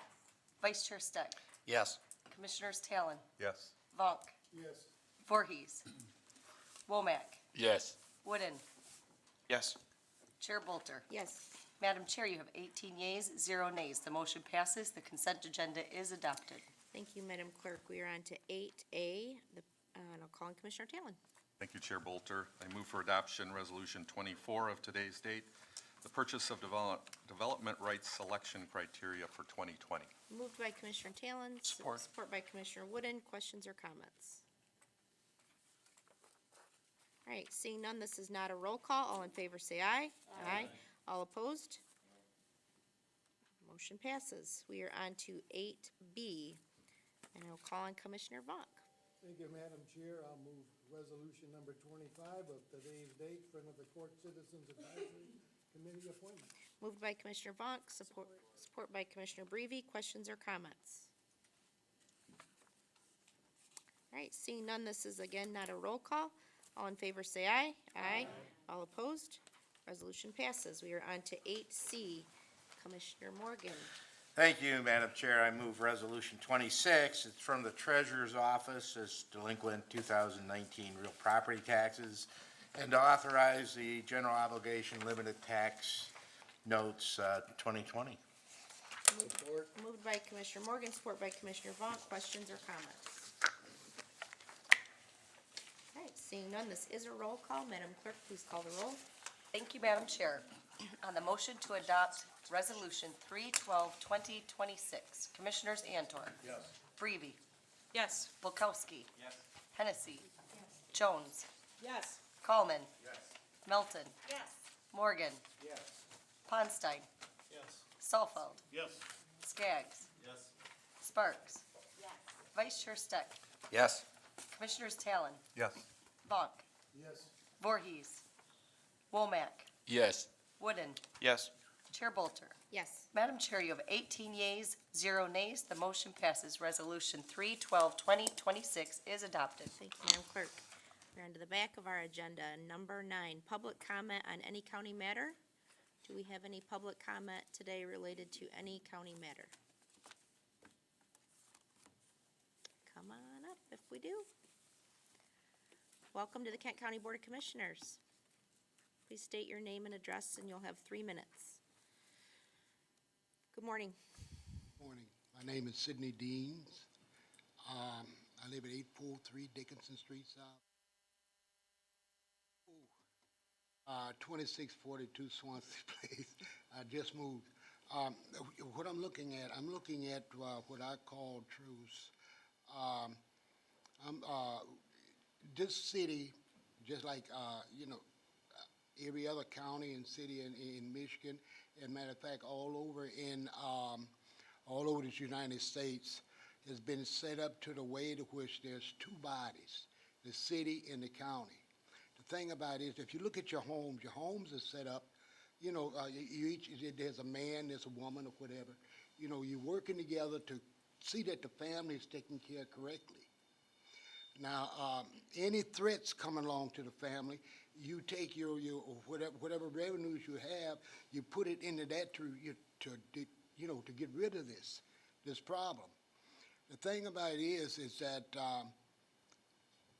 Vice Chair Steck. Yes. Commissioners Talon. Yes. Vonk. Yes. Voorhees. Womack. Yes. Wooden. Yes. Chair Bolter. Yes. Madam Chair, you have 18 yeas, 0 nays. The motion passes. The consent agenda is adopted. Thank you, Madam Clerk. We are on to 8A, and I'll call on Commissioner Talon. Thank you, Chair Bolter. I move for adoption Resolution 24 of today's date, the purchase of development rights selection criteria for 2020. Moved by Commissioner Talon. Support. Support by Commissioner Wooden. Questions or comments? All right, seeing none, this is not a roll call. All in favor, say aye. Aye. All opposed? Motion passes. We are on to 8B, and I'll call on Commissioner Vonk. Thank you, Madam Chair. I'll move resolution number 25 of today's date for the Court Citizens Advisory Committee appointment. Moved by Commissioner Vonk, support by Commissioner Brevi. Questions or comments? All right, seeing none, this is again not a roll call. All in favor, say aye. Aye. All opposed? Resolution passes. We are on to 8C. Commissioner Morgan. Thank you, Madam Chair. I move Resolution 26. It's from the Treasurer's Office as delinquent 2019 real property taxes, and to authorize the general obligation limited tax notes 2020. Moved by Commissioner Morgan, support by Commissioner Vaughn. Questions or comments? All right, seeing none, this is a roll call. Madam Clerk, please call the roll. Thank you, Madam Chair. On the motion to adopt Resolution 3/12/2026, Commissioners Antor. Yes. Brevi. Yes. Bulkowski. Yes. Hennessy. Jones. Yes. Coleman. Yes. Melton. Yes. Morgan. Yes. Ponstein. Yes. Salfeld. Yes. Skaggs. Yes. Sparks. Vice Chair Steck. Yes. Commissioners Talon. Yes. Vonk. Yes. Voorhees. Womack. Yes. Wooden. Yes. Chair Bolter. Yes. Madam Chair, you have 18 yeas, 0 nays. The motion passes. Resolution 3/12/2026 is adopted. Thank you, Madam Clerk. We're on to the back of our agenda. Number 9, public comment on any county matter. Do we have any public comment today related to any county matter? Come on up if we do. Welcome to the Kent County Board of Commissioners. Please state your name and address, and you'll have 3 minutes. Good morning. Morning. My name is Sidney Deans. I live at 843 Dickinson Street South. 2642 Swansea Place. I just moved. What I'm looking at what I call truce. This city, just like, every other county and city in Michigan, and matter of fact, all over this United States, has been set up to the way to which there's 2 bodies, the city and the county. The thing about it is, if you look at your homes are set up, there's a man, there's a woman, or whatever. You're working together to see that the family is taken care of correctly. Now, any threats coming along to the family, you take your whatever revenues you have, you put it into that to get rid of this problem. The thing about it is that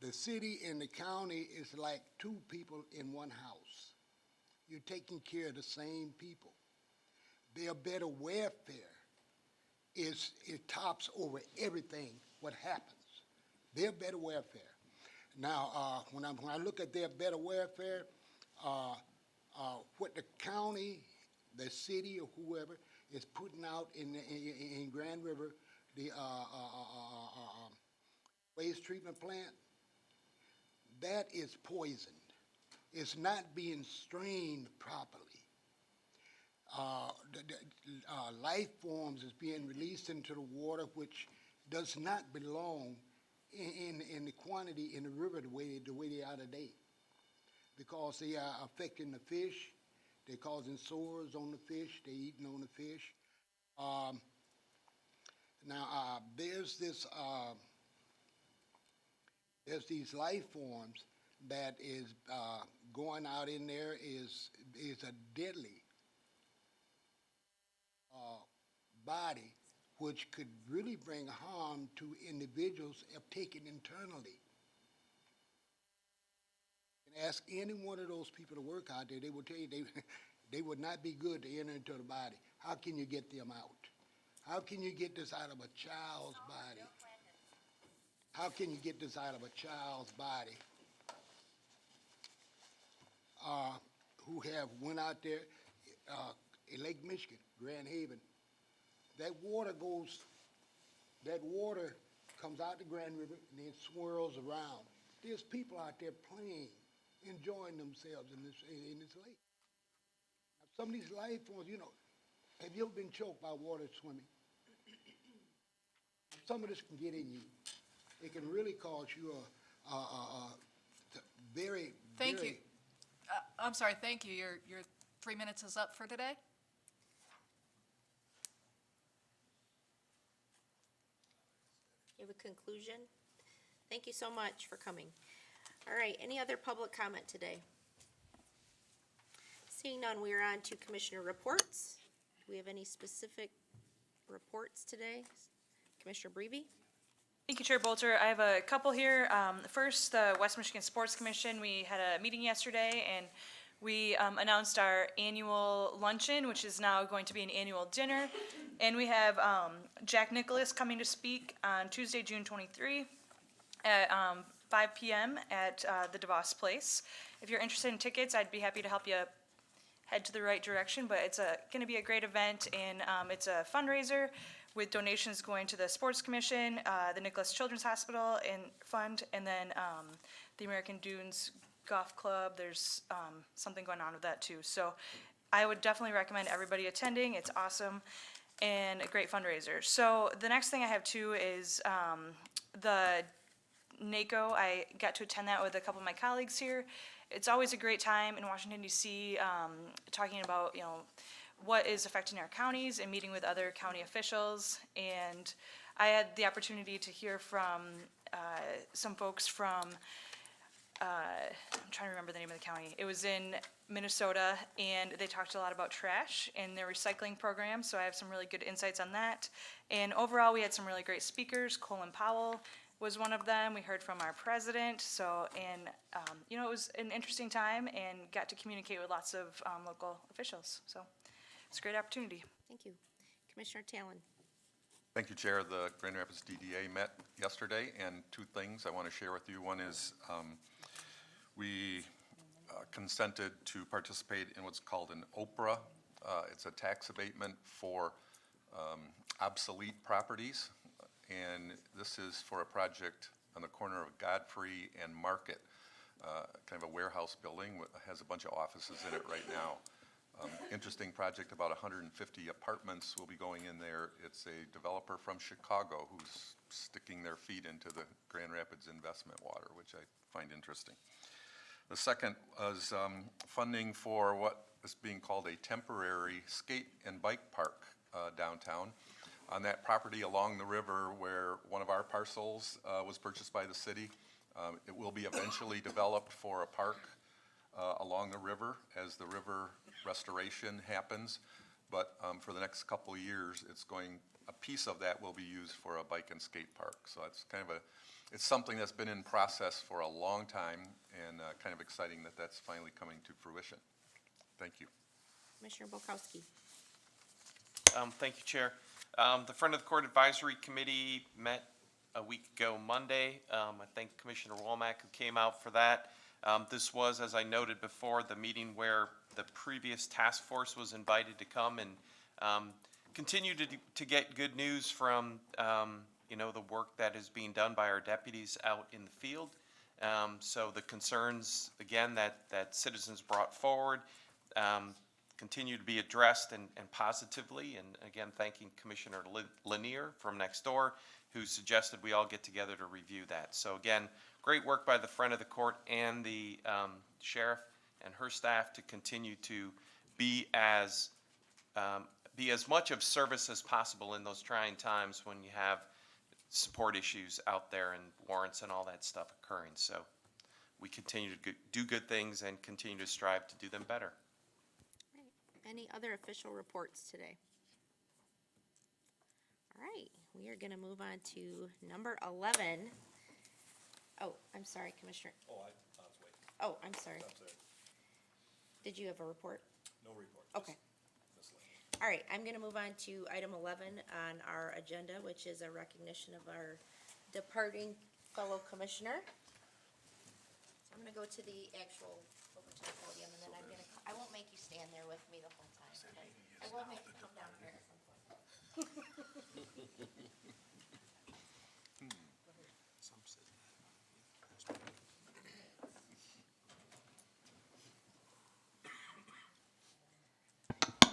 the city and the county is like 2 people in one house. You're taking care of the same people. Their better welfare it tops over everything what happens. Their better welfare. Now, when I look at their better welfare, what the county, the city, or whoever is putting out in Grand River, the waste treatment plant, that is poisoned. It's not being strained properly. Life forms is being released into the water which does not belong in the quantity in the river the way they are today, because they are affecting the fish. They're causing sores on the fish. They're eating on the fish. Now there's these life forms that is going out in there is a deadly body, which could really bring harm to individuals if taken internally. And ask any one of those people to work out there, they will tell you they would not be good to enter into the body. How can you get them out? How can you get this out of a child's body? How can you get this out of a child's body who have went out there, in Lake Michigan, Grand Haven, that water comes out the Grand River and then swirls around. There's people out there playing, enjoying themselves in this lake. Now, some of these life forms, have you ever been choked by water swimming? Some of this can get in you. It can really cause you a very, Thank very, you. I'm sorry, thank you. Your 3 minutes is up for today. You have a conclusion? Thank you so much for coming. All right, any other public comment today? Seeing none, we are on to commissioner reports. Do we have any specific reports today? Commissioner Breivy? Thank you, Chair Bolter. I have a couple here. First, the West Michigan Sports Commission, we had a meeting yesterday, and we announced our annual luncheon, which is now going to be an annual dinner. And we have Jack Nicholas coming to speak on Tuesday, June 23 at 5 p.m. at the DeVos Place. If you're interested in tickets, I'd be happy to help you head to the right direction, but it's going to be a great event, and it's a fundraiser with donations going to the Sports Commission, the Nicholas Children's Hospital Fund, and then the American Dunes Golf Club. There's something going on with that too. So I would definitely recommend everybody attending. It's awesome and a great fundraiser. So the next thing I have too is the NACO. I got to attend that with a couple of my colleagues here. It's always a great time in Washington, D.C., talking about, what is affecting our counties and meeting with other county officials. And I had the opportunity to hear from some folks from, I'm trying to remember the name of the county. It was in Minnesota, and they talked a lot about trash and their recycling program, so I have some really good insights on that. And overall, we had some really great speakers. Colin Powell was one of them. We heard from our president, it was an interesting time and got to communicate with lots of local officials. So it's a great opportunity. Thank you. Commissioner Talon? Thank you, Chair. The Grand Rapids DDA met yesterday, and two things I want to share with you. One is we consented to participate in what's called an OPRA. It's a tax abatement for obsolete properties, and this is for a project on the corner of Godfrey and Market, kind of a warehouse building, has a bunch of offices in it right now. Interesting project, about 150 apartments will be going in there. It's a developer from Chicago who's sticking their feet into the Grand Rapids investment water, which I find interesting. The second was funding for what is being called a temporary skate and bike park downtown on that property along the river where one of our parcels was purchased by the city. It will be eventually developed for a park along the river as the river restoration happens, but for the next couple of years, a piece of that will be used for a bike and skate park. So it's it's something that's been in process for a long time, and kind of exciting that that's finally coming to fruition. Thank you. Commissioner Bolkowski? Thank you, Chair. The Front of the Court Advisory Committee met a week ago Monday. I thank Commissioner Womack who came out for that. This was, as I noted before, the meeting where the previous task force was invited to come and continue to get good news from, the work that is being done by our deputies out in the field. So the concerns, again, that citizens brought forward continue to be addressed and positively. And again, thanking Commissioner Lanier from next door, who suggested we all get together to review that. So again, great work by the front of the court and the sheriff and her staff to continue to be as much of service as possible in those trying times when you have support issues out there and warrants and all that stuff occurring. So we continue to do good things and continue to strive to do them better. Any other official reports today? All right, we are gonna move on to number 11. Oh, I'm sorry, Commissioner. Oh, I was waiting. Oh, I'm sorry. I'm sorry. Did you have a report? No report. Okay. All right, I'm gonna move on to item 11 on our agenda, which is a recognition of our departing fellow commissioner. So I'm gonna go to the actual, over to the podium, and then I won't make you stand there with me the whole time. Okay? I will make you come down here at some point.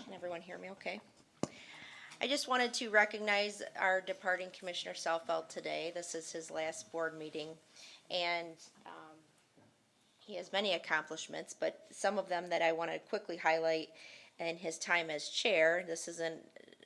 Can everyone hear me okay? I just wanted to recognize our departing Commissioner Southfeld today. This is his last board meeting, and he has many accomplishments, but some of them that I want to quickly highlight in his time as chair. This isn't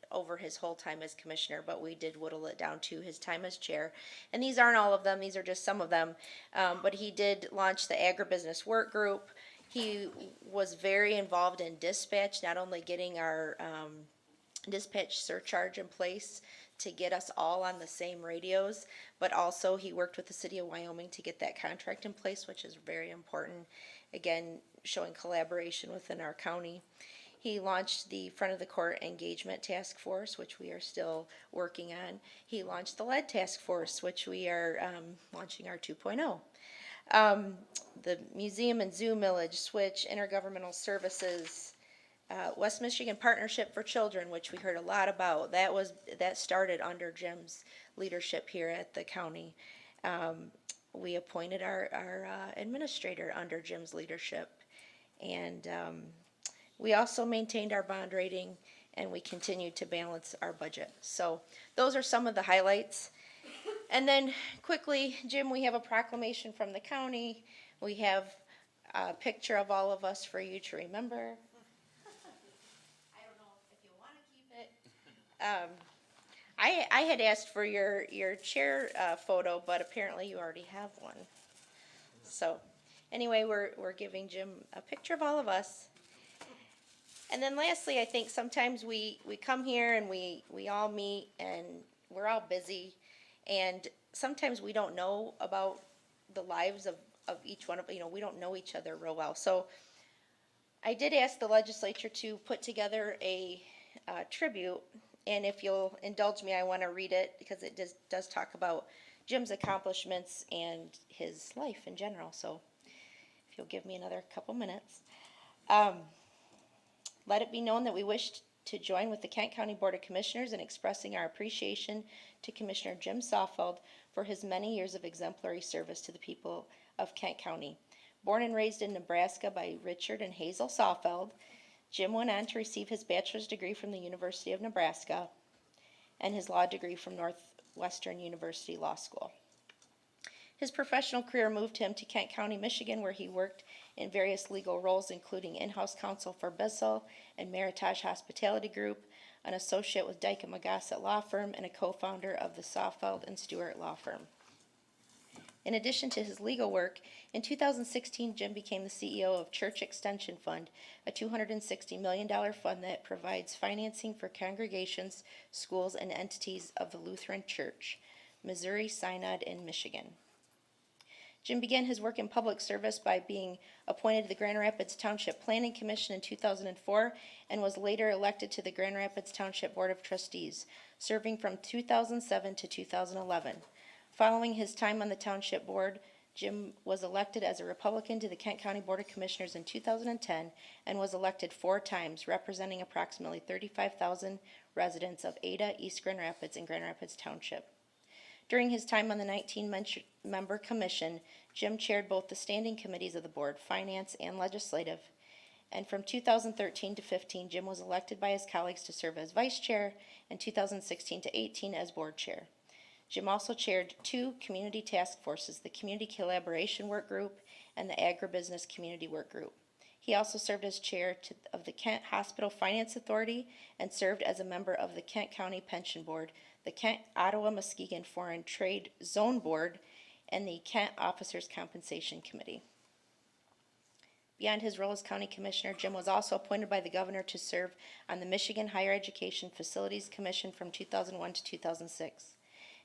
over his whole time as commissioner, but we did whittle it down to his time as chair. And these aren't all of them, these are just some of them. But he did launch the Agribusiness Workgroup. He was very involved in dispatch, not only getting our dispatch surcharge in place to get us all on the same radios, but also he worked with the city of Wyoming to get that contract in place, which is very important. Again, showing collaboration within our county. He launched the front of the court engagement task force, which we are still working on. He launched the lead task force, which we are launching our 2.0. The museum and zoo millage switch, intergovernmental services, West Michigan Partnership for Children, which we heard a lot about. That started under Jim's leadership here at the county. We appointed our administrator under Jim's leadership, and we also maintained our bond rating, and we continued to balance our budget. So those are some of the highlights. And then quickly, Jim, we have a proclamation from the county. We have a picture of all of us for you to remember. I had asked for your chair photo, but apparently you already have one. So anyway, we're giving Jim a picture of all of us. And then lastly, I think sometimes we come here and we all meet and we're all busy, and sometimes we don't know about the lives of each one of, we don't know each other real well. So I did ask the legislature to put together a tribute. And if you'll indulge me, I want to read it because it does talk about Jim's accomplishments and his life in general. So if you'll give me another couple minutes. Let it be known that we wish to join with the Kent County Board of Commissioners in expressing our appreciation to Commissioner Jim Southfeld for his many years of exemplary service to the people of Kent County. Born and raised in Nebraska by Richard and Hazel Southfeld, Jim went on to receive his bachelor's degree from the University of Nebraska and his law degree from Northwestern University Law School. His professional career moved him to Kent County, Michigan, where he worked in various legal roles, including in-house counsel for Bissell and Meritage Hospitality Group, an associate with Dyke & Magassett Law Firm, and a co-founder of the Southfeld and Stewart Law Firm. In addition to his legal work, in 2016, Jim became the CEO of Church Extension Fund, a $260 million fund that provides financing for congregations, schools, and entities of the Lutheran Church, Missouri Synod in Michigan. Jim began his work in public service by being appointed to the Grand Rapids Township Planning Commission in 2004 and was later elected to the Grand Rapids Township Board of Trustees, serving from 2007 to 2011. Following his time on the Township Board, Jim was elected as a Republican to the Kent County Board of Commissioners in 2010 and was elected 4 times, representing approximately 35,000 residents of Ada, East Grand Rapids, and Grand Rapids Township. During his time on the 19-member commission, Jim chaired both the standing committees of the board, finance and legislative. And from 2013 to 15, Jim was elected by his colleagues to serve as vice chair, and 2016 to 18 as board chair. Jim also chaired 2 community task forces, the Community Collaboration Workgroup and the Agribusiness Community Workgroup. He also served as chair of the Kent Hospital Finance Authority and served as a member of the Kent County Pension Board, the Kent Ottawa-Muskegon Foreign Trade Zone Board, and the Kent Officers Compensation Committee. Beyond his role as county commissioner, Jim was also appointed by the governor to serve on the Michigan Higher Education Facilities Commission from 2001 to 2006.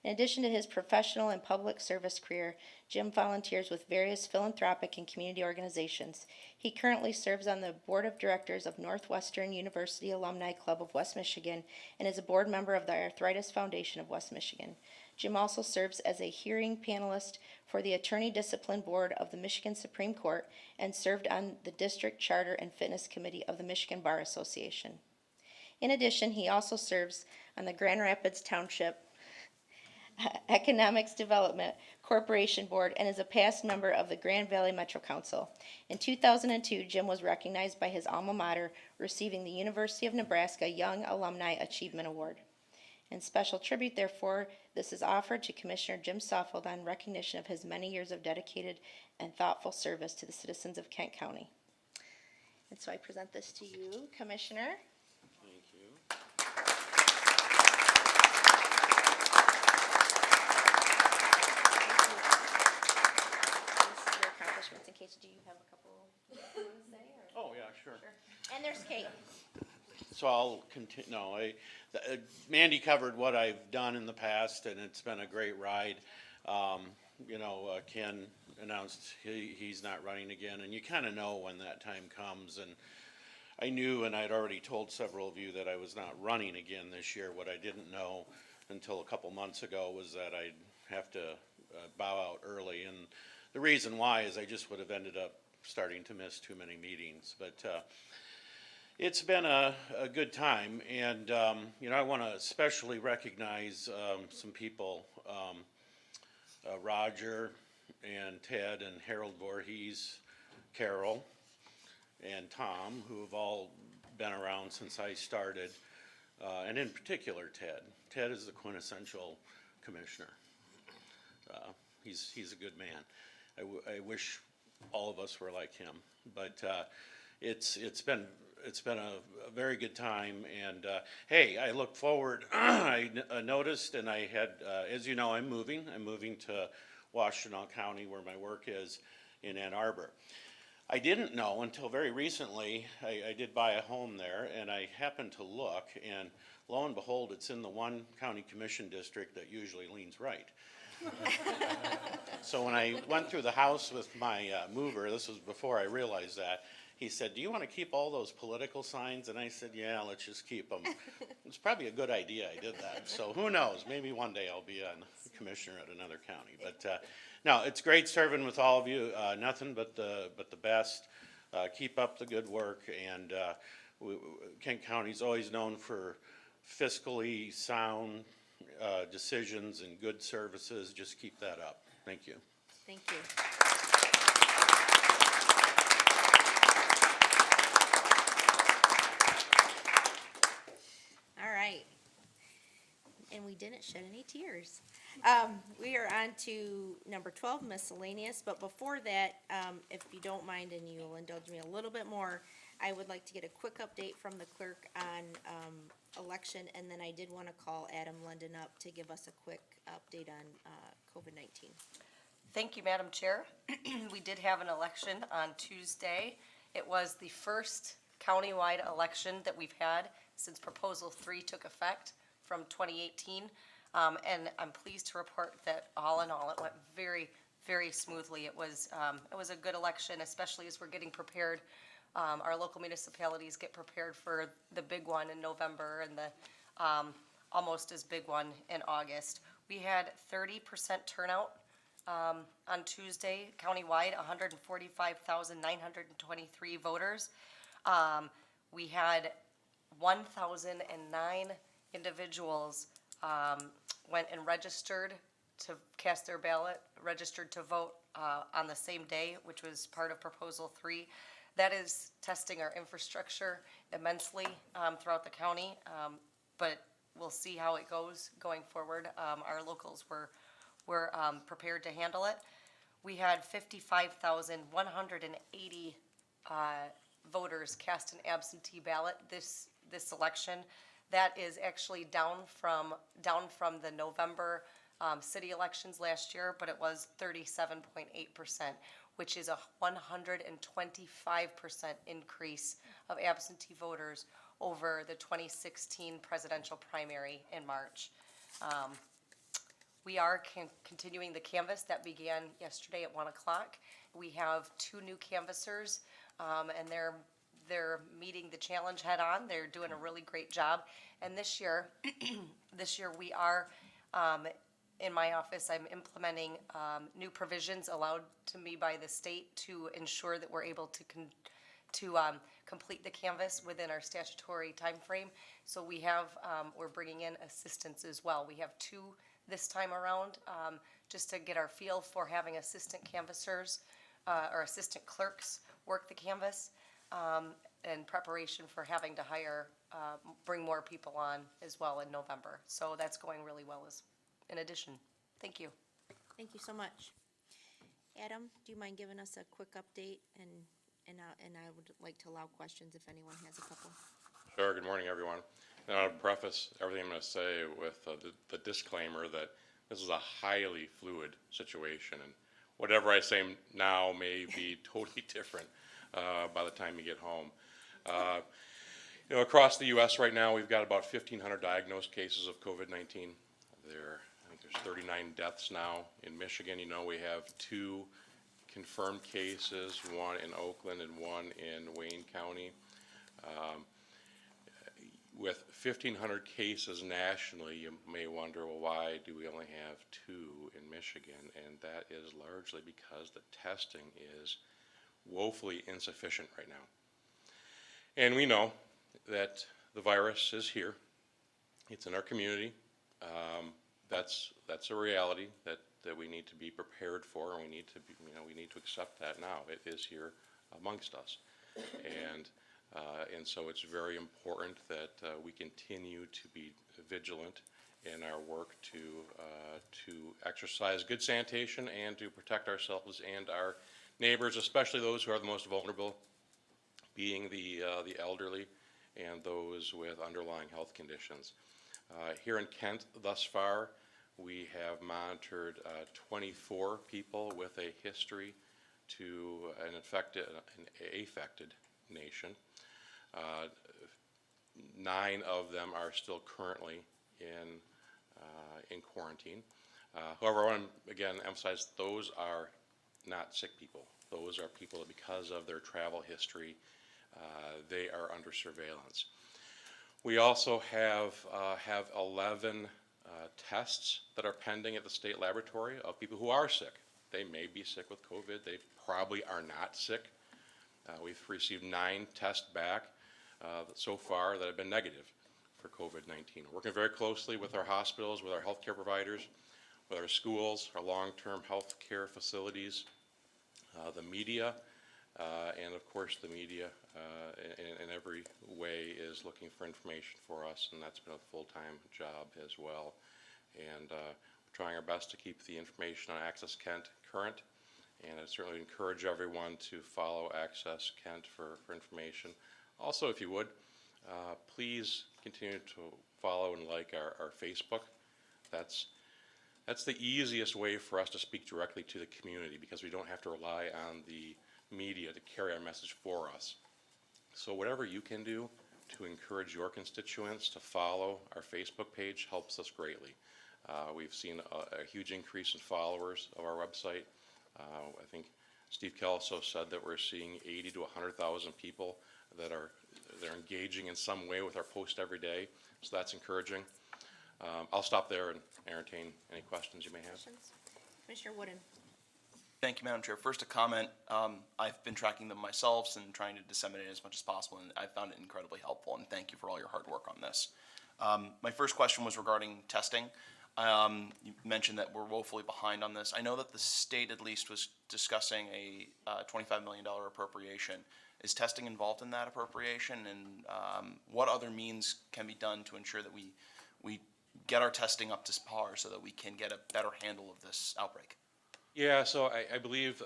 In addition to his professional and public service career, Jim volunteers with various philanthropic and community organizations. He currently serves on the board of directors of Northwestern University Alumni Club of West Michigan and is a board member of the Arthritis Foundation of West Michigan. Jim also serves as a hearing panelist for the Attorney Discipline Board of the Michigan Supreme Court and served on the District Charter and Fitness Committee of the Michigan Bar Association. In addition, he also serves on the Grand Rapids Township Economics Development Corporation Board and is a past member of the Grand Valley Metro Council. In 2002, Jim was recognized by his alma mater, receiving the University of Nebraska Young Alumni Achievement Award. In special tribute, therefore, this is offered to Commissioner Jim Soffold on recognition of his many years of dedicated and thoughtful service to the citizens of Kent County. And so I present this to you, Commissioner. Thank you. This is your accomplishments in case, do you have a couple you want to say? Or? Oh, yeah, sure. And there's Kate. So I'll continue, Mandy covered what I've done in the past, and it's been a great ride. Ken announced he's not running again, and you kind of know when that time comes, and I knew, and I'd already told several of you that I was not running again this year. What I didn't know until a couple months ago was that I'd have to bow out early, and the reason why is I just would have ended up starting to miss too many meetings, but it's been a good time, and I want to especially recognize some people, Roger and Ted and Harold Voorhees, Carol and Tom, who have all been around since I started, and in particular Ted. Ted is the quintessential commissioner. He's a good man. I wish all of us were like him, but it's been a very good time, and hey, I look forward. I noticed, and I had, as you know, I'm moving to Washtenaw County, where my work is in Ann Arbor. I didn't know until very recently. I did buy a home there, and I happened to look, and lo and behold, it's in the one county commission district that usually leans right. So when I went through the house with my mover, this was before I realized that, he said, "Do you want to keep all those political signs?" And I said, "Yeah, let's just keep them." It's probably a good idea I did that. So who knows? Maybe one day I'll be a commissioner at another county. But no, it's great serving with all of you. Nothing but the best. Keep up the good work. And Kent County's always known for fiscally sound decisions and good services. Just keep that up. Thank you. Thank you. All right. And we didn't shed any tears. We are on to number 12, miscellaneous, but before that, if you don't mind and you'll indulge me a little bit more, I would like to get a quick update from the clerk on election, and then I did want to call Adam London up to give us a quick update on COVID-19. Thank you, Madam Chair. We did have an election on Tuesday. It was the first countywide election that we've had since Proposal 3 took effect from 2018. And I'm pleased to report that all in all, it went very, very smoothly. It was a good election, especially as we're getting prepared. Our local municipalities get prepared for the big one in November and the almost as big one in August. We had 30% turnout on Tuesday, countywide, 145,923 voters. We had 1,009 individuals went and registered to cast their ballot, registered to vote on the same day, which was part of Proposal 3. That is testing our infrastructure immensely throughout the county, but we'll see how it goes going forward. Our locals were prepared to handle it. We had 55,180 voters cast an absentee ballot this election. That is actually down from the November city elections last year, but it was 37.8%, which is a 125% increase of absentee voters over the 2016 presidential primary in March. We are continuing the canvass that began yesterday at 1 o'clock. We have 2 new canvassers, and they're meeting the challenge head on. They're doing a really great job. And this year we are, in my office, I'm implementing new provisions allowed to me by the state to ensure that we're able to complete the canvass within our statutory timeframe. So we have, we're bringing in assistants as well. We have 2 this time around, just to get our feel for having assistant canvassers or assistant clerks work the canvass, in preparation for having to hire, bring more people on as well in November. So that's going really well in addition. Thank you. Thank you so much. Adam, do you mind giving us a quick update? And I would like to allow questions if anyone has a couple. Sure. Good morning, everyone. And I'll preface everything I'm going to say with the disclaimer that this is a highly fluid situation, and whatever I say now may be totally different by the time you get home. Across the U.S. right now, we've got about 1,500 diagnosed cases of COVID-19. I think there's 39 deaths now in Michigan. We have 2 confirmed cases, one in Oakland and one in Wayne County. With 1,500 cases nationally, you may wonder, well, why do we only have 2 in Michigan? And that is largely because the testing is woefully insufficient right now. And we know that the virus is here. It's in our community. That's a reality that we need to be prepared for, and we need to accept that now. It is here amongst us. And so it's very important that we continue to be vigilant in our work to exercise good sanitation and to protect ourselves and our neighbors, especially those who are the most vulnerable, being the elderly and those with underlying health conditions. Here in Kent, thus far, we have monitored 24 people with a history to an affected nation. 9 of them are still currently in quarantine. However, I want to again emphasize those are not sick people. Those are people that, because of their travel history, they are under surveillance. We also have 11 tests that are pending at the state laboratory of people who are sick. They may be sick with COVID. They probably are not sick. We've received 9 tests back so far that have been negative for COVID-19. We're working very closely with our hospitals, with our healthcare providers, with our schools, our long-term health care facilities, the media, and of course the media in every way is looking for information for us, and that's been a full-time job as well. And we're trying our best to keep the information on Access Kent current, and I certainly encourage everyone to follow Access Kent for information. Also, if you would, please continue to follow and like our Facebook. That's the easiest way for us to speak directly to the community, because we don't have to rely on the media to carry our message for us. So whatever you can do to encourage your constituents to follow our Facebook page helps us greatly. We've seen a huge increase in followers of our website. I think Steve Kelso said that we're seeing 80 to 100,000 people that are engaging in some way with our post every day, so that's encouraging. I'll stop there and entertain any questions you may have. Questions? Commissioner Wooden? Thank you, Madam Chair. First, a comment. I've been tracking them myself and trying to disseminate as much as possible, and I found it incredibly helpful, and thank you for all your hard work on this. My first question was regarding testing. You mentioned that we're woefully behind on this. I know that the state at least was discussing a $25 million appropriation. Is testing involved in that appropriation, and what other means can be done to ensure that we get our testing up to par so that we can get a better handle of this outbreak? Yeah, so I believe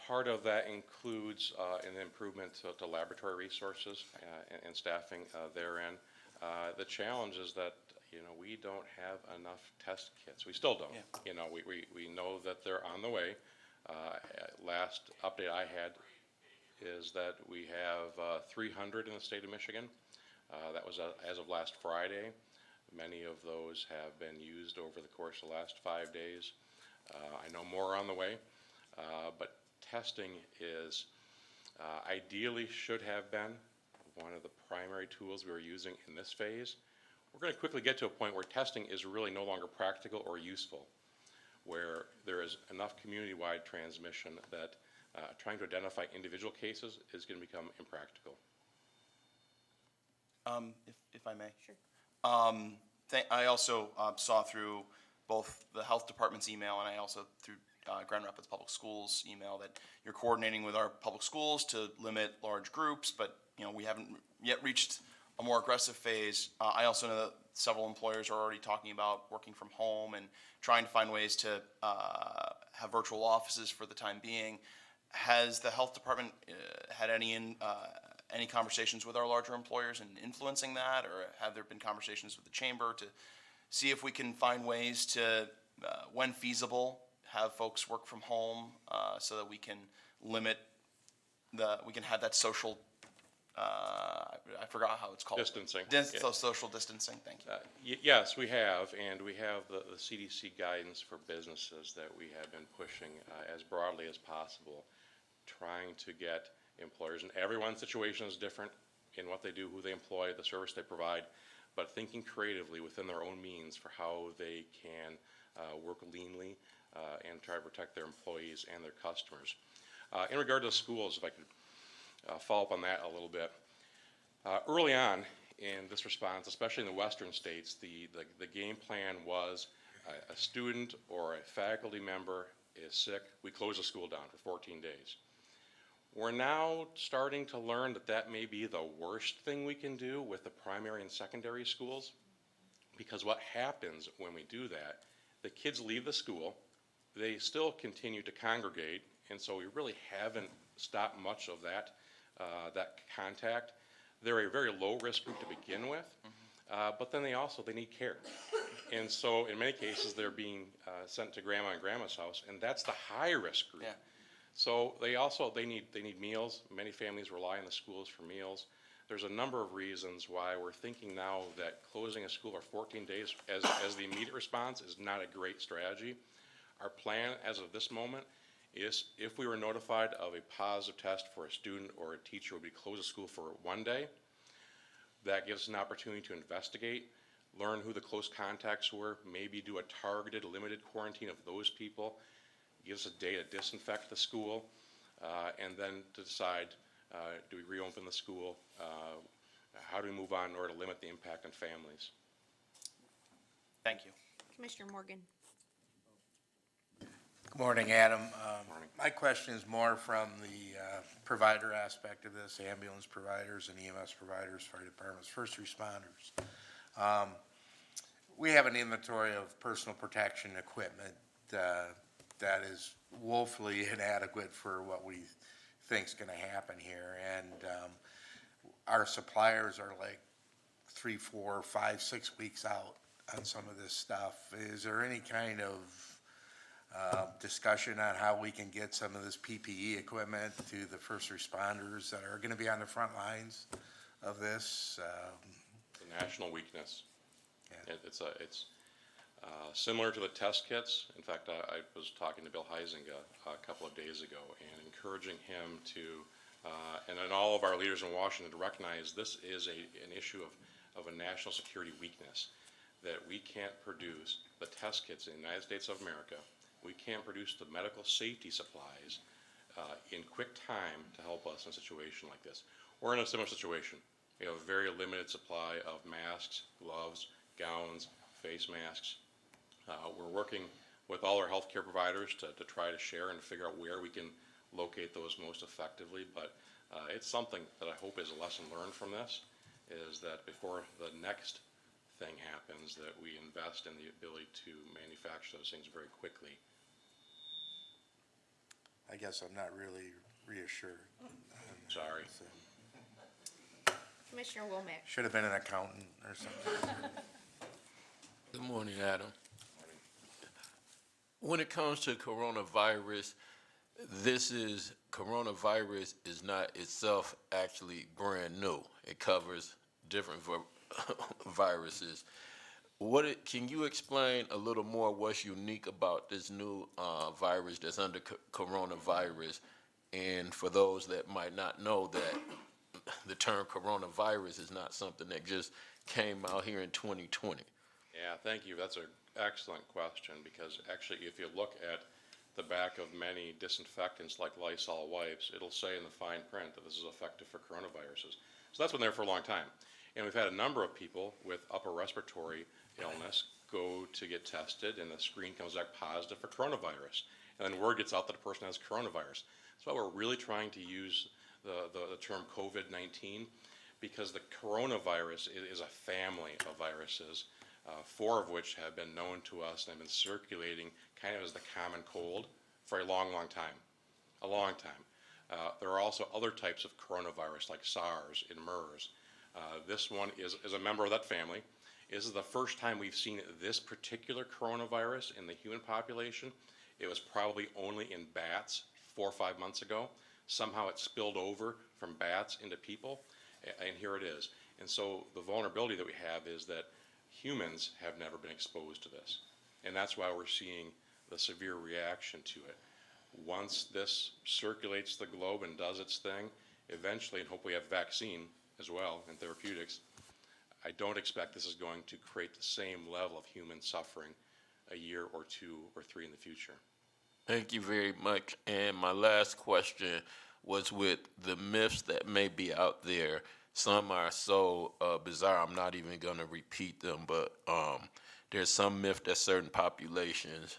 part of that includes an improvement to laboratory resources and staffing therein. The challenge is that, we don't have enough test kits. We still don't. Yeah. We know that they're on the way. Last update I had is that we have 300 in the state of Michigan. That was as of last Friday. Many of those have been used over the course of the last 5 days. I know more are on the way, but testing is ideally should have been one of the primary tools we were using in this phase. We're going to quickly get to a point where testing is really no longer practical or useful, where there is enough community-wide transmission that trying to identify individual cases is going to become impractical. If I may. Sure. I also saw through both the health department's email and I also through Grand Rapids Public Schools email that you're coordinating with our public schools to limit large groups, but we haven't yet reached a more aggressive phase. I also know that several employers are already talking about working from home and trying to find ways to have virtual offices for the time being. Has the health department had any conversations with our larger employers and influencing that, or have there been conversations with the chamber to see if we can find ways to, when feasible, have folks work from home so that we can have that social, I forgot how it's called. Distancing. Social distancing, thank you. Yes, we have, and we have the CDC guidance for businesses that we have been pushing as broadly as possible, trying to get employers, and everyone's situation is different in what they do, who they employ, the service they provide, but thinking creatively within their own means for how they can work leanly and try to protect their employees and their customers. In regard to the schools, if I could follow up on that a little bit. Early on in this response, especially in the western states, the game plan was a student or a faculty member is sick, we close the school down for 14 days. We're now starting to learn that that may be the worst thing we can do with the primary and secondary schools, because what happens when we do that, the kids leave the school, they still continue to congregate, and so we really haven't stopped much of that contact. They're a very low risk group to begin with, but then they need care. And so in many cases, they're being sent to grandma and grandma's house, and that's the high risk group. Yeah. So they need meals. Many families rely on the schools for meals. There's a number of reasons why we're thinking now that closing a school for 14 days as the immediate response is not a great strategy. Our plan as of this moment is if we were notified of a positive test for a student or a teacher, we close the school for 1 day. That gives us an opportunity to investigate, learn who the close contacts were, maybe do a targeted, limited quarantine of those people, gives us a day to disinfect the school, and then to decide, do we reopen the school? How do we move on in order to limit the impact on families? Thank you. Commissioner Morgan. Good morning, Adam. My question is more from the provider aspect of this, ambulance providers and EMS providers, fire departments, first responders. We have an inventory of personal protection equipment that is woefully inadequate for what we think is going to happen here. And our suppliers are like 3, 4, 5, 6 weeks out on some of this stuff. Is there any kind of discussion on how we can get some of this PPE equipment to the first responders that are going to be on the front lines of this? The national weakness. Yeah. It's similar to the test kits. In fact, I was talking to Bill Huizinga a couple of days ago and encouraging him to, and all of our leaders in Washington to recognize this is an issue of a national security weakness. that we can't produce the test kits in the United States of America, we can't produce the medical safety supplies in quick time to help us in a situation like this. We're in a similar situation. We have a very limited supply of masks, gloves, gowns, face masks. We're working with all our healthcare providers to try to share and figure out where we can locate those most effectively, but it's something that I hope is a lesson learned from this, is that before the next thing happens, that we invest in the ability to manufacture those things very quickly. I guess I'm not really reassured. Sorry. Commissioner Womack. Should have been an accountant or something. Good morning, Adam. When it comes to coronavirus, coronavirus is not itself actually brand new. It covers different viruses. Can you explain a little more what's unique about this new virus that's under coronavirus? And for those that might not know that the term coronavirus is not something that just came out here in 2020. Yeah, thank you. That's an excellent question, because actually if you look at the back of many disinfectants like Lysol wipes, it'll say in the fine print that this is effective for coronaviruses. So that's been there for a long time. And we've had a number of people with upper respiratory illness go to get tested, and the screen comes back positive for coronavirus. And then word gets out that the person has coronavirus. That's why we're really trying to use the term COVID-19, because the coronavirus is a family of viruses, 4 of which have been known to us and have been circulating kind of as the common cold for a long, long time. A long time. There are also other types of coronavirus like SARS and MERS. This one is a member of that family. This is the first time we've seen this particular coronavirus in the human population. It was probably only in bats 4 or 5 months ago. Somehow it spilled over from bats into people, and here it is. And so the vulnerability that we have is that humans have never been exposed to this. And that's why we're seeing the severe reaction to it. Once this circulates the globe and does its thing, eventually, and hopefully have vaccine as well and therapeutics, I don't expect this is going to create the same level of human suffering a year or 2 or 3 in the future. Thank you very much. And my last question was with the myths that may be out there. Some are so bizarre, I'm not even going to repeat them, but there's some myth that certain populations,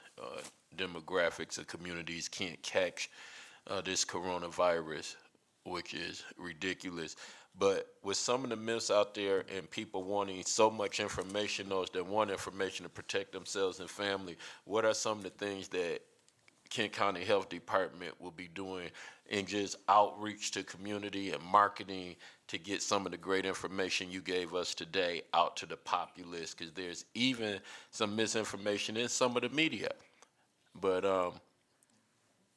demographics of communities can't catch this coronavirus, which is ridiculous. But with some of the myths out there and people wanting so much information, those that want information to protect themselves and family, what are some of the things that Kent County Health Department will be doing in just outreach to community and marketing to get some of the great information you gave us today out to the populace? Because there's even some misinformation in some of the media. But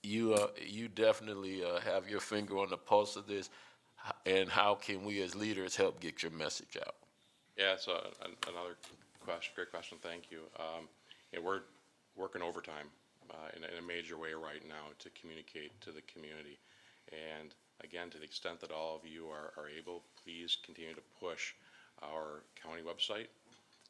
you definitely have your finger on the pulse of this. And how can we as leaders help get your message out? Yeah, so another question, great question, thank you. Yeah, we're working overtime in a major way right now to communicate to the community. And again, to the extent that all of you are able, please continue to push our county website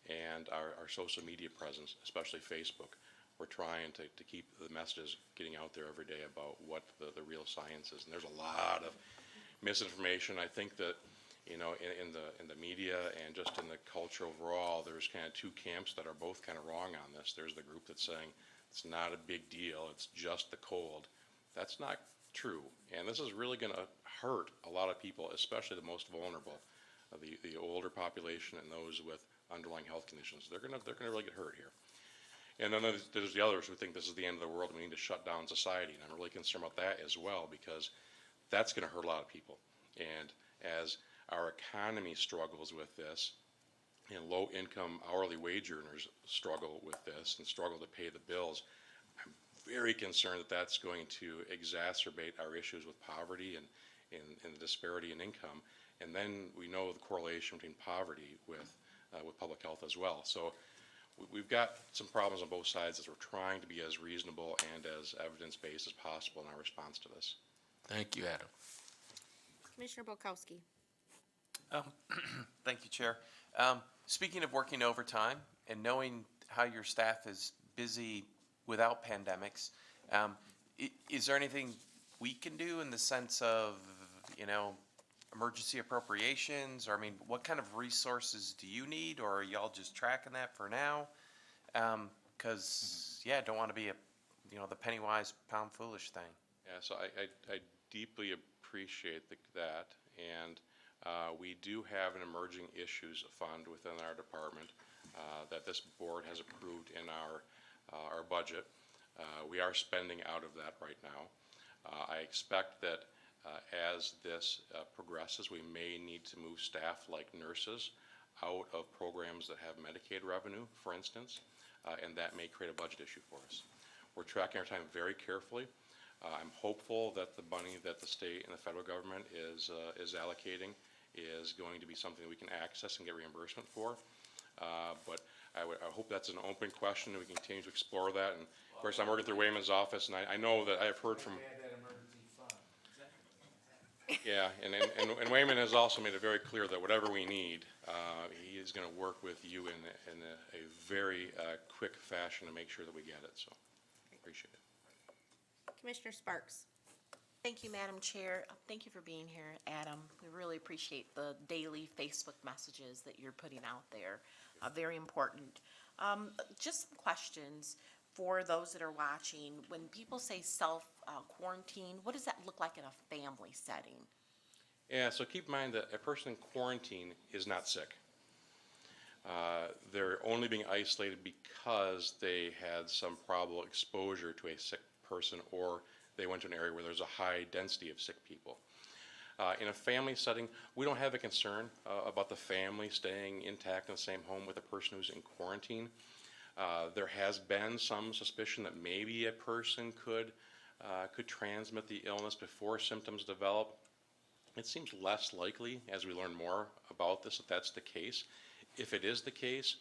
and our social media presence, especially Facebook. We're trying to keep the messages getting out there every day about what the real science is. And there's a lot of misinformation. I think that, you know, in the media and just in the culture overall, there's kind of 2 camps that are both kind of wrong on this. There's the group that's saying it's not a big deal, it's just the cold. That's not true. And this is really going to hurt a lot of people, especially the most vulnerable, the older population and those with underlying health conditions. They're going to really get hurt here. And then there's the others who think this is the end of the world and we need to shut down society. And I'm really concerned about that as well, because that's going to hurt a lot of people. And as our economy struggles with this, and low-income hourly wage earners struggle with this and struggle to pay the bills, I'm very concerned that that's going to exacerbate our issues with poverty and the disparity in income. And then we know the correlation between poverty with public health as well. So we've got some problems on both sides as we're trying to be as reasonable and as evidence-based as possible in our response to this. Thank you, Adam. Commissioner Bolkowski. Thank you, Chair. Speaking of working overtime and knowing how your staff is busy without pandemics, is there anything we can do in the sense of, emergency appropriations? Or, I mean, what kind of resources do you need, or are y'all just tracking that for now? Because, I don't want to be the penny wise, pound foolish thing. Yeah, so I deeply appreciate that, and we do have an emerging issues fund within our department that this board has approved in our budget. We are spending out of that right now. I expect that as this progresses, we may need to move staff like nurses out of programs that have Medicaid revenue, for instance, and that may create a budget issue for us. We're tracking our time very carefully. I'm hopeful that the money that the state and the federal government is allocating is going to be something that we can access and get reimbursement for. But I hope that's an open question, and we can continue to explore that. And of course, I'm working through Wayman's office, and I know that I have heard from. Yeah, and Wayman has also made it very clear that whatever we need, he is going to work with you in a very quick fashion to make sure that we get it. So, appreciate it. Commissioner Sparks. Thank you, Madam Chair. Thank you for being here, Adam. We really appreciate the daily Facebook messages that you're putting out there. Very important. Just some questions for those that are watching. When people say self-quarantine, what does that look like in a family setting? Yeah, so keep in mind that a person in quarantine is not sick. They're only being isolated because they had some probable exposure to a sick person, or they went to an area where there's a high density of sick people. In a family setting, we don't have a concern about the family staying intact in the same home with a person who's in quarantine. There has been some suspicion that maybe a person could transmit the illness before symptoms develop. It seems less likely as we learn more about this that that's the case. If it is the case,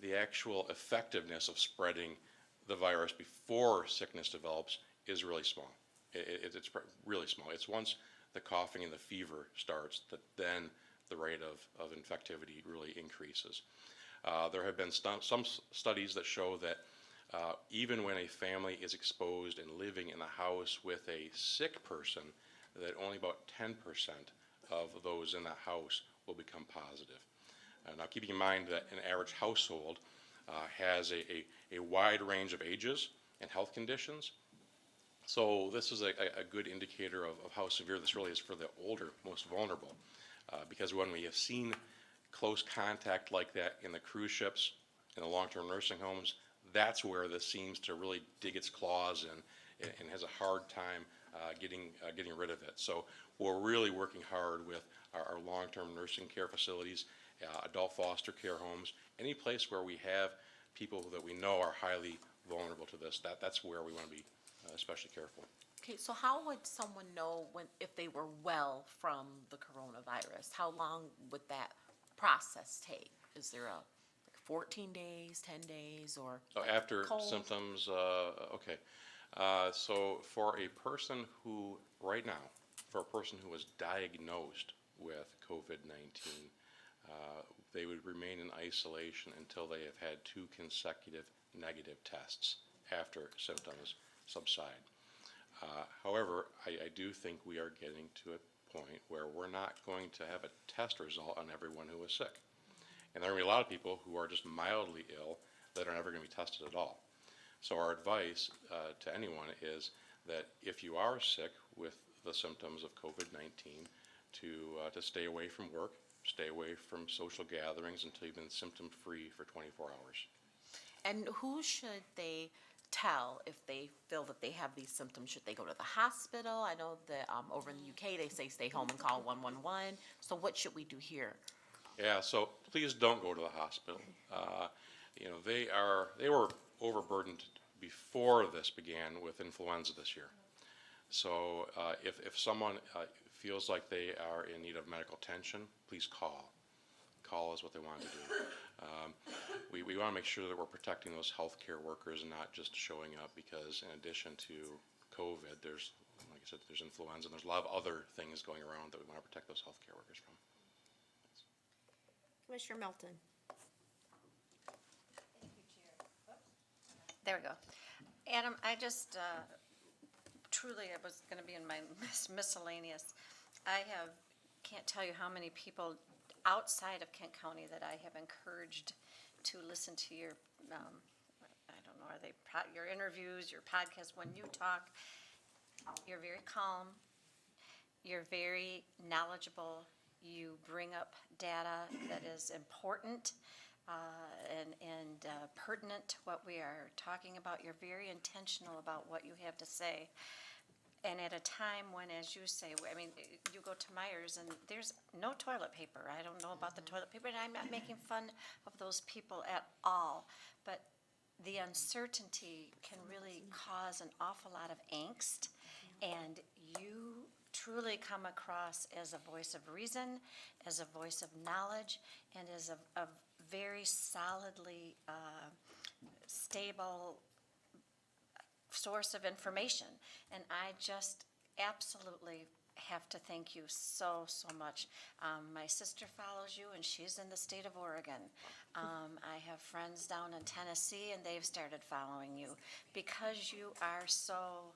the actual effectiveness of spreading the virus before sickness develops is really small. It's really small. It's once the coughing and the fever starts that then the rate of infectivity really increases. There have been some studies that show that even when a family is exposed and living in a house with a sick person, that only about 10% of those in that house will become positive. Now, keeping in mind that an average household has a wide range of ages and health conditions, so this is a good indicator of how severe this really is for the older, most vulnerable, because when we have seen close contact like that in the cruise ships, in the long-term nursing homes, that's where this seems to really dig its claws in and has a hard time getting rid of it. So we're really working hard with our long-term nursing care facilities, adult foster care homes, any place where we have people that we know are highly vulnerable to this. That's where we want to be especially careful. Okay, so how would someone know if they were well from the coronavirus? How long would that process take? Is there a 14 days, 10 days, or after cold? symptoms? Okay. So for a person who, right now, for a person who was diagnosed with COVID-19, they would remain in isolation until they have had 2 consecutive negative tests after symptoms subside. However, I do think we are getting to a point where we're not going to have a test result on everyone who is sick. And there are going to be a lot of people who are just mildly ill that are never going to be tested at all. So our advice to anyone is that if you are sick with the symptoms of COVID-19, to stay away from work, stay away from social gatherings until you've been symptom-free for 24 hours. And who should they tell if they feel that they have these symptoms? Should they go to the hospital? I know that over in the UK they say stay home and call 111. So what should we do here? Yeah, so please don't go to the hospital. They were overburdened before this began with influenza this year. So if someone feels like they are in need of medical attention, please call. Call is what they want to do. We want to make sure that we're protecting those healthcare workers and not just showing up because in addition to COVID, there's, like I said, there's influenza and there's a lot of other things going around that we want to protect those healthcare workers from. Commissioner Melton. There we go. Adam, I just, truly, it was gonna be in my miscellaneous. Can't tell you how many people outside of Kent County that I have encouraged to listen to your, I don't know, are they, your interviews, your podcasts, when you talk, you're very calm, you're very knowledgeable, you bring up data that is important, and pertinent to what we are talking about. You're very intentional about what you have to say. And at a time when, as you say, I mean, you go to Myers and there's no toilet paper. I don't know about the toilet paper, and I'm not making fun of those people at all. But the uncertainty can really cause an awful lot of angst. And you truly come across as a voice of reason, as a voice of knowledge, and as a very solidly stable source of information. And I just absolutely have to thank you so, so much. My sister follows you, and she's in the state of Oregon. I have friends down in Tennessee, and they've started following you because you are so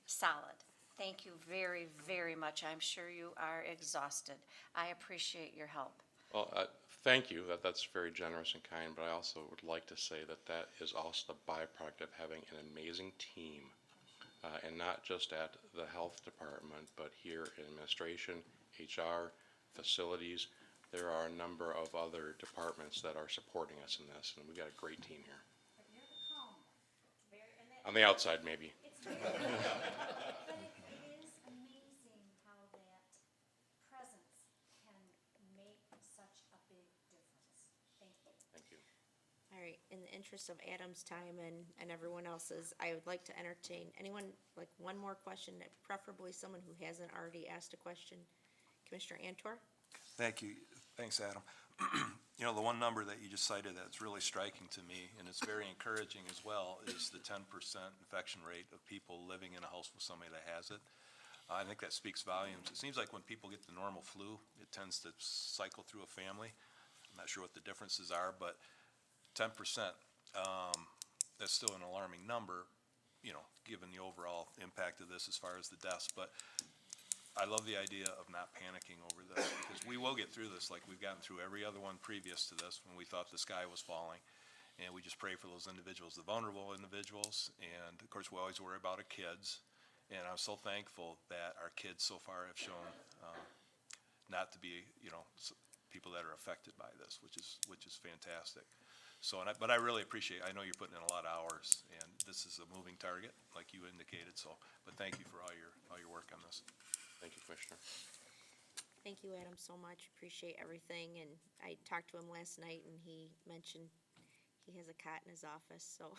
solid. Thank you very, very much. I'm sure you are exhausted. I appreciate your help. Well, thank you. That's very generous and kind, but I also would like to say that that is also the byproduct of having an amazing team, and not just at the health department, but here in administration, HR, facilities. There are a number of other departments that are supporting us in this, and we've got a great team here. On the outside, maybe. But it is amazing how that presence can make such a big difference. Thank you. Thank you. All right, in the interest of Adam's time and everyone else's, I would like to entertain anyone, like one more question, preferably someone who hasn't already asked a question. Commissioner Antor? Thank you. Thanks, Adam. You know, the one number that you just cited that's really striking to me, and it's very encouraging as well, is the 10% infection rate of people living in a house with somebody that has it. I think that speaks volumes. It seems like when people get the normal flu, it tends to cycle through a family. I'm not sure what the differences are, but 10%, that's still an alarming number, you know, given the overall impact of this as far as the deaths. But I love the idea of not panicking over this, because we will get through this like we've gotten through every other one previous to this when we thought the sky was falling. And we just pray for those individuals, the vulnerable individuals, and of course we always worry about our kids. And I'm so thankful that our kids so far have shown not to be, you know, people that are affected by this, which is fantastic. So, but I really appreciate, I know you're putting in a lot of hours, and this is a moving target, like you indicated, so, but thank you for all your work on this. Thank you, Commissioner. Thank you, Adam, so much. Appreciate everything. And I talked to him last night, and he mentioned he has a cot in his office, so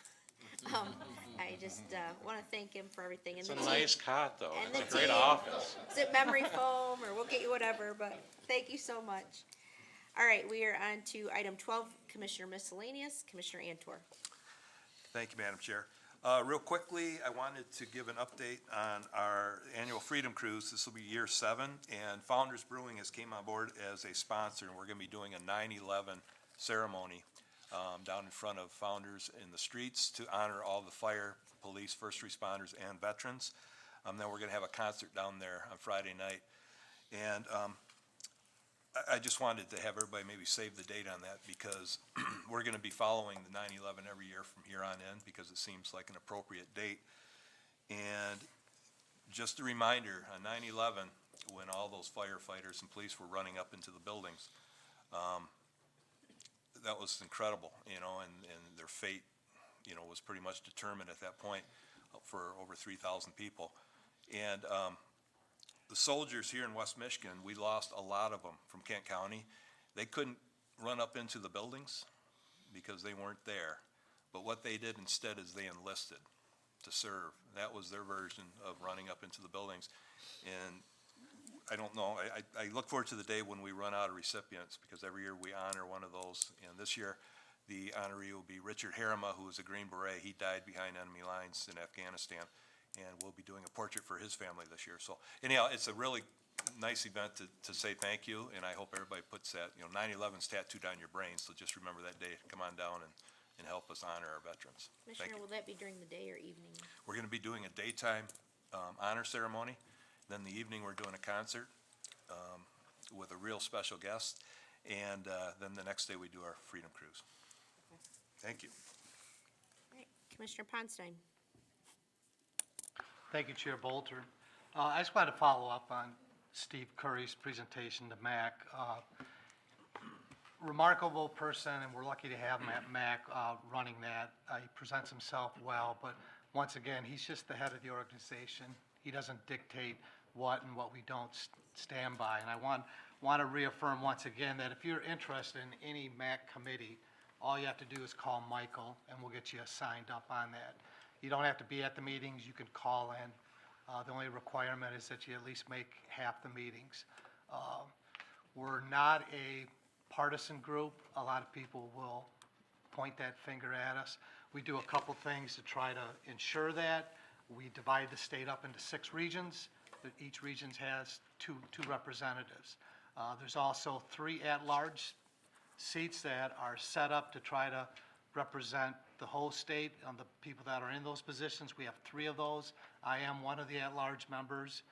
I just want to thank him for everything. And It's a the team. nice cot, though. And It's the a great team. office. Is it memory foam, or we'll get you whatever, but thank you so much. All right, we are on to item 12, Commissioner Miscellaneous. Commissioner Antor. Thank you, Madam Chair. Real quickly, I wanted to give an update on our annual Freedom Cruise. This will be year 7, and Founders Brewing has came on board as a sponsor, and we're going to be doing a 9/11 ceremony down in front of Founders in the streets to honor all the fire, police, first responders, and veterans. Then we're going to have a concert down there on Friday night. And I just wanted to have everybody maybe save the date on that, because we're going to be following the 9/11 every year from here on in, because it seems like an appropriate date. And just a reminder, on 9/11, when all those firefighters and police were running up into the buildings, that was incredible, you know, and their fate, you know, was pretty much determined at that point for over 3,000 people. And the soldiers here in West Michigan, we lost a lot of them from Kent County. They couldn't run up into the buildings because they weren't there. But what they did instead is they enlisted to serve. That was their version of running up into the buildings. And I don't know, I look forward to the day when we run out of recipients, because every year we honor one of those. And this year, the honoree will be Richard Harima, who was a Green Beret. He died behind enemy lines in Afghanistan. And we'll be doing a portrait for his family this year. So anyhow, it's a really nice event to say thank you, and I hope everybody puts that, you know, 9/11's tattooed on your brain, so just remember that day. Come on down and help us honor our veterans. Thank Commissioner, you. will that be during the day or evening? We're going to be doing a daytime honor ceremony. Then the evening, we're doing a concert with a real special guest. And then the next day, we do our Freedom Cruise. Thank you. All right, Commissioner Ponstein. Thank you, Chair Bolter. I just wanted to follow up on Steve Curry's presentation to MAC. Remarkable person, and we're lucky to have him at MAC running that. He presents himself well, but once again, he's just the head of the organization. He doesn't dictate what and what we don't stand by. And I want to reaffirm once again that if you're interested in any MAC committee, all you have to do is call Michael, and we'll get you signed up on that. You don't have to be at the meetings. You can call in. The only requirement is that you at least make half the meetings. We're not a partisan group. A lot of people will point that finger at us. We do a couple things to try to ensure that. We divide the state up into 6 regions. Each region has two representatives. There's also 3 at-large seats that are set up to try to represent the whole state and the people that are in those positions. We have 3 of those. I am one of the at-large members.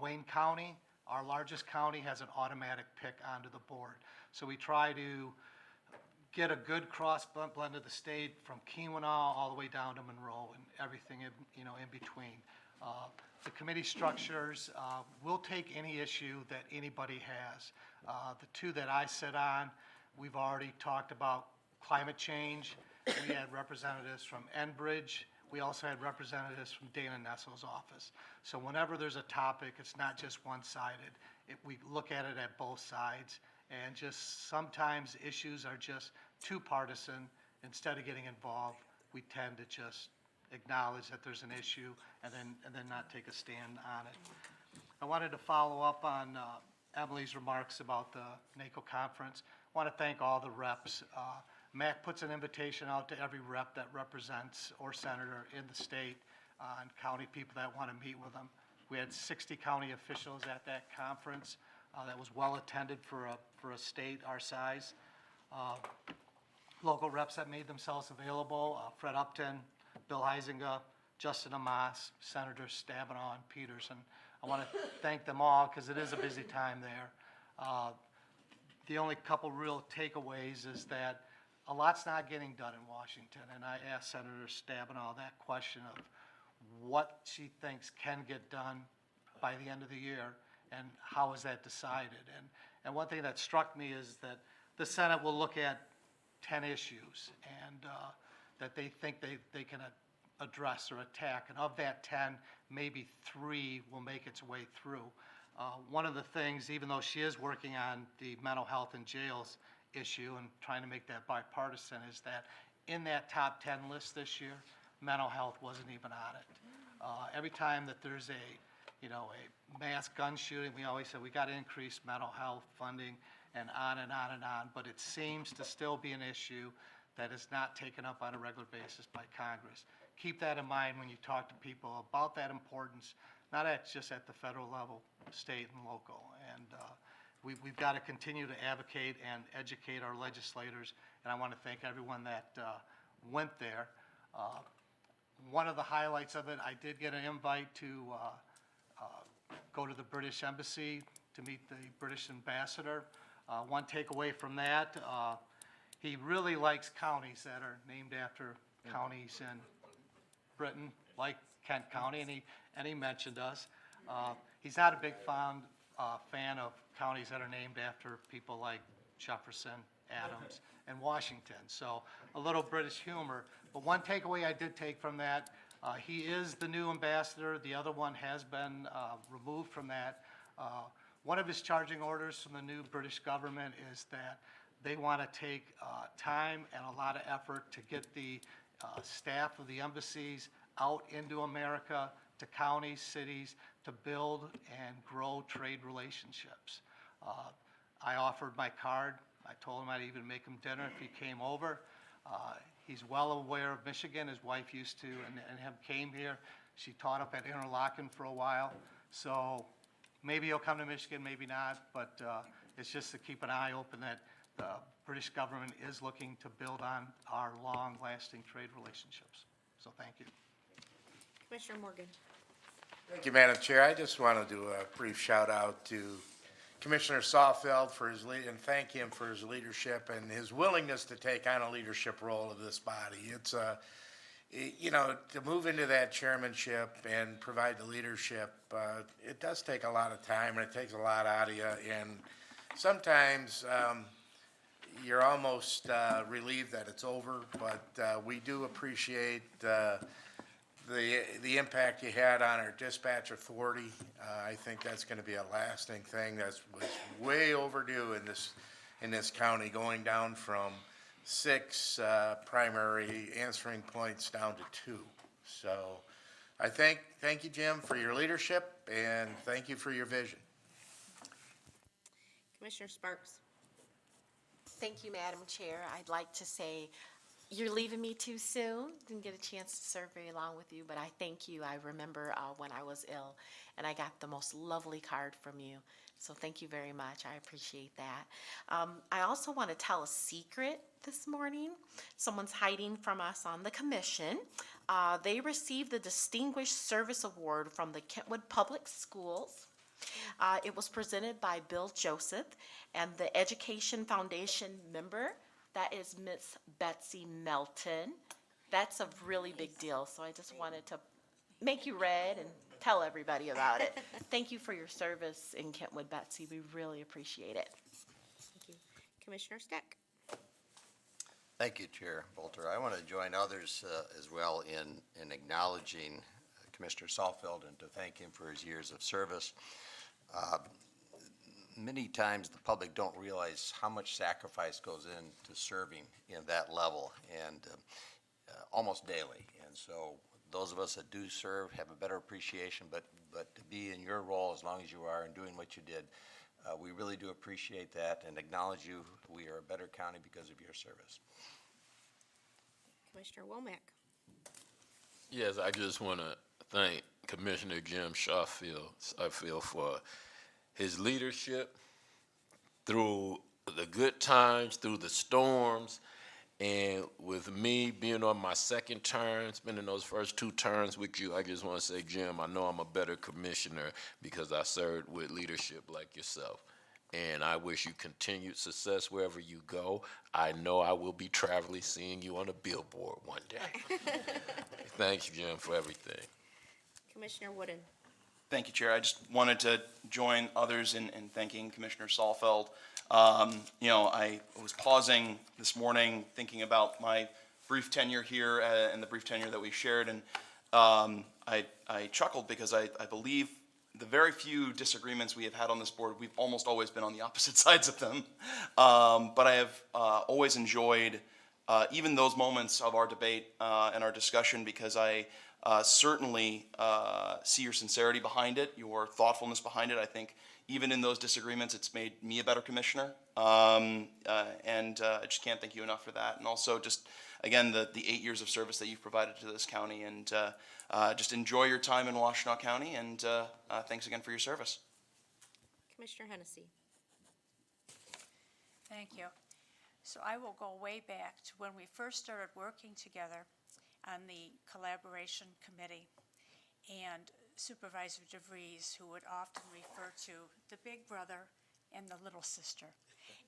Wayne County, our largest county, has an automatic pick onto the board. So we try to get a good cross blend of the state from Keweenaw all the way down to Monroe and everything in between. The committee structures will take any issue that anybody has. The 2 that I sit on, we've already talked about climate change. We had representatives from Enbridge. We also had representatives from Dana Nessle's office. So whenever there's a topic, it's not just one-sided. We look at it at both sides, and just sometimes issues are just too partisan. Instead of getting involved, we tend to just acknowledge that there's an issue and then not take a stand on it. I wanted to follow up on Emily's remarks about the NACO conference. I want to thank all the reps. MAC puts an invitation out to every rep that represents or senator in the state and county people that want to meet with them. We had 60 county officials at that conference. That was well attended for a state our size. Local reps that made themselves available, Fred Upton, Bill Huizenga, Justin Amos, Senators Stabenow and Peterson. I want to thank them all because it is a busy time there. The only couple real takeaways is that a lot's not getting done in Washington, and I asked Senator Stabenow that question of what she thinks can get done by the end of the year, and how is that decided. And one thing that struck me is that the Senate will look at 10 issues, and that they think they can address or attack, and of that 10, maybe 3 will make its way through. One of the things, even though she is working on the mental health in jails issue and trying to make that bipartisan, is that in that top 10 list this year, mental health wasn't even on it. Every time that there's a mass gun shooting, we always say we got to increase mental health funding, and on and on and on, but it seems to still be an issue that is not taken up on a regular basis by Congress. Keep that in mind when you talk to people about that importance, not just at the federal level, state and local. And we've got to continue to advocate and educate our legislators, and I want to thank everyone that went there. One of the highlights of it, I did get an invite to go to the British Embassy to meet the British ambassador. One takeaway from that, he really likes counties that are named after counties in Britain, like Kent County, and he mentioned us. He's not a big fan of counties that are named after people like Jefferson, Adams, and Washington. So a little British humor. But one takeaway I did take from that, he is the new ambassador. The other one has been removed from that. One of his charging orders from the new British government is that they want to take time and a lot of effort to get the staff of the embassies out into America, to counties, cities, to build and grow trade relationships. I offered my card. I told him I'd even make him dinner if he came over. He's well aware of Michigan. His wife used to, and him came here. She taught up at Interlochen for a while. So maybe he'll come to Michigan, maybe not, but it's just to keep an eye open that the British government is looking to build on our long-lasting trade relationships. So thank you. Commissioner Morgan. Thank you, Madam Chair. I just want to do a brief shout out to Commissioner Saalfeld for his and thank him for his leadership and his willingness to take on a leadership role of this body. It's you know, to move into that chairmanship and provide the leadership, it does take a lot of time and it takes a lot out of you. And sometimes you're almost relieved that it's over, but we do appreciate the impact you had on our dispatch authority. I think that's going to be a lasting thing. Was way overdue in this county, going down from 6 primary answering points down to 2. So I thank you, Jim, for your leadership, and thank you for your vision. Commissioner Sparks. Thank you, Madam Chair. I'd like to say you're leaving me too soon. Didn't get a chance to serve very long with you, but I thank you. I remember when I was ill, and I got the most lovely card from you. So thank you very much. I appreciate that. I also want to tell a secret this morning. Someone's hiding from us on the commission. They received the Distinguished Service Award from the Kentwood Public Schools. It was presented by Bill Joseph and the Education Foundation member. That is Miss Betsy Melton. That's a really big deal, so I just wanted to make you red and tell everybody about it. Thank you for your service in Kentwood, Betsy. We really appreciate it. Thank you. Commissioner Steck. Thank you, Chair Bolter. I want to join others as well in acknowledging Commissioner Saalfeld and to thank him for his years of service. Many times the public don't realize how much sacrifice goes into serving in that level, and almost daily. And so those of us that do serve have a better appreciation, but to be in your role as long as you are and doing what you did, we really do appreciate that and acknowledge you. We are a better county because of your service. Commissioner Womack. Yes, I just want to thank Commissioner Jim Saalfeld for his leadership through the good times, through the storms, and with me being on my second term, spending those first 2 terms with you, I just want to say, Jim, I know I'm a better commissioner because I served with leadership like yourself. And I wish you continued success wherever you go. I know I will be traveling, seeing you on a billboard one day. Thanks, Jim, for everything. Commissioner Wooden. Thank you, Chair. I just wanted to join others in thanking Commissioner Saalfeld. You know, I was pausing this morning thinking about my brief tenure here and the brief tenure that we shared, and I chuckled because I believe the very few disagreements we have had on this board, we've almost always been on the opposite sides of them. But I have always enjoyed even those moments of our debate and our discussion, because I certainly see your sincerity behind it, your thoughtfulness behind it. I think even in those disagreements, it's made me a better commissioner. And I just can't thank you enough for that. And also just, again, the 8 years of service that you've provided to this county. And just enjoy your time in Washtenaw County. And thanks again for your service. Commissioner Hennessy. Thank you. So I will go way back to when we first started working together on the collaboration committee, and Supervisor DeVries, who would often refer to the big brother and the little sister.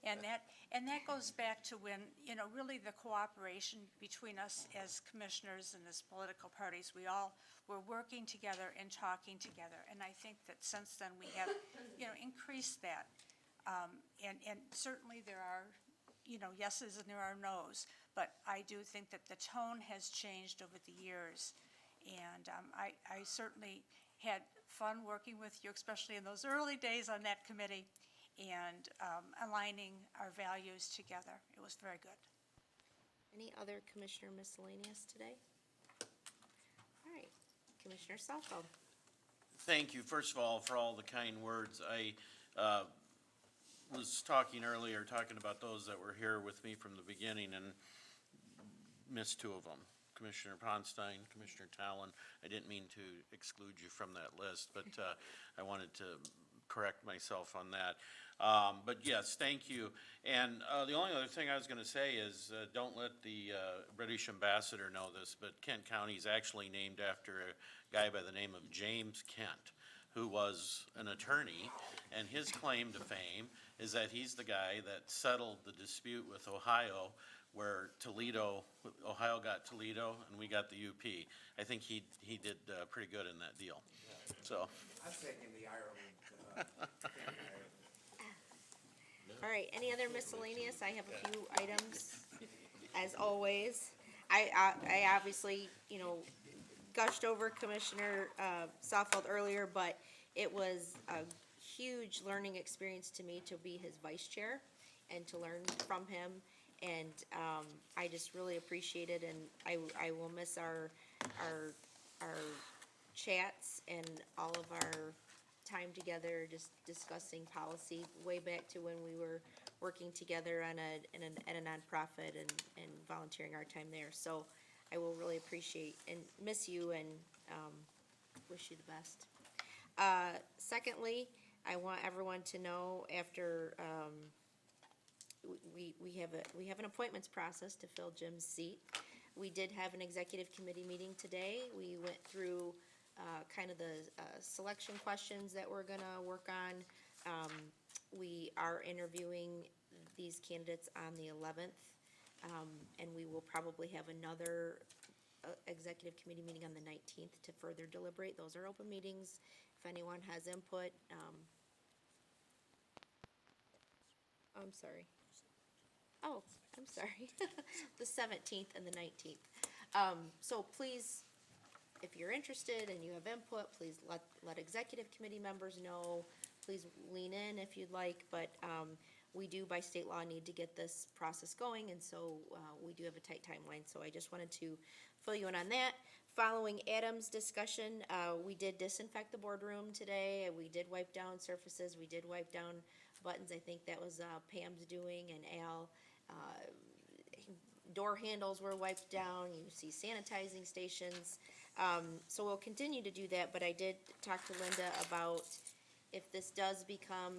And that goes back to when, you know, really the cooperation between us as commissioners and as political parties, we all were working together and talking together. And I think that since then we have, you know, increased that. And certainly there are, you know, yeses and there are nos, but I do think that the tone has changed over the years. And I certainly had fun working with you, especially in those early days on that committee, and aligning our values together. It was very good. Any other Commissioner Miscellaneous today? All right, Commissioner Saalfeld. Thank you, first of all, for all the kind words. I was talking earlier, talking about those that were here with me from the beginning, and missed 2 of them. Commissioner Ponstein, Commissioner Talon. I didn't mean to exclude you from that list, but I wanted to correct myself on that. But yes, thank you. And the only other thing I was going to say is, don't let the British ambassador know this, but Kent County is actually named after a guy by the name of James Kent, who was an attorney, and his claim to fame is that he's the guy that settled the dispute with Ohio, where Ohio got Toledo, and we got the UP. I think he did pretty good in that deal, so. I'm taking the Ireland. All right, any other miscellaneous? I have a few items, as always. I obviously, gushed over Commissioner Softfeld earlier, but it was a huge learning experience to me to be his vice chair and to learn from him. And I just really appreciate it, and I will miss our chats and all of our time together, just discussing policy way back to when we were working together on at a nonprofit and volunteering our time there. So I will really appreciate and miss you and wish you the best. Secondly, I want everyone to know after we have an appointments process to fill Jim's seat. We did have an executive committee meeting today. We went through kind of the selection questions that we're gonna work on. We are interviewing these candidates on the 11th, and we will probably have another executive committee meeting on the 19th to further deliberate. Those are open meetings. If anyone has input, I'm sorry. Oh, I'm sorry. The 17th and the 19th. So please, if you're interested and you have input, please let executive committee members know. Please lean in if you'd like, but we do by state law need to get this process going, and so we do have a tight timeline. So I just wanted to fill you in on that. Following Adam's discussion, we did disinfect the boardroom today. We did wipe down surfaces. We did wipe down buttons. I think that was Pam's doing, and Al. Door handles were wiped down. You see sanitizing stations. So we'll continue to do that, but I did talk to Linda about if this does become,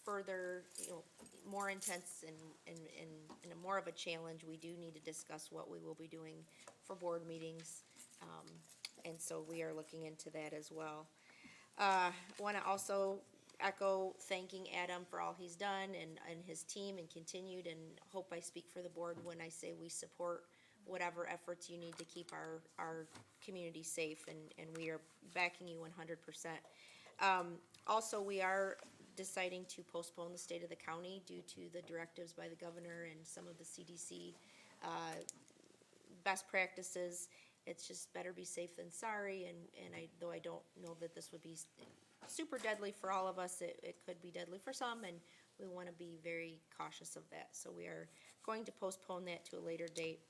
further, more intense and a more of a challenge, we do need to discuss what we will be doing for board meetings. And so we are looking into that as well. Want to also echo thanking Adam for all he's done and his team and continued, and hope I speak for the board when I say we support whatever efforts you need to keep our community safe, and we are backing you 100%. Also, we are deciding to postpone the state of the county due to the directives by the governor and some of the CDC best practices. It's just better be safe than sorry, and though I don't know that this would be super deadly for all of us, it could be deadly for some, and we want to be very cautious of that. So we are going to postpone that to a later date.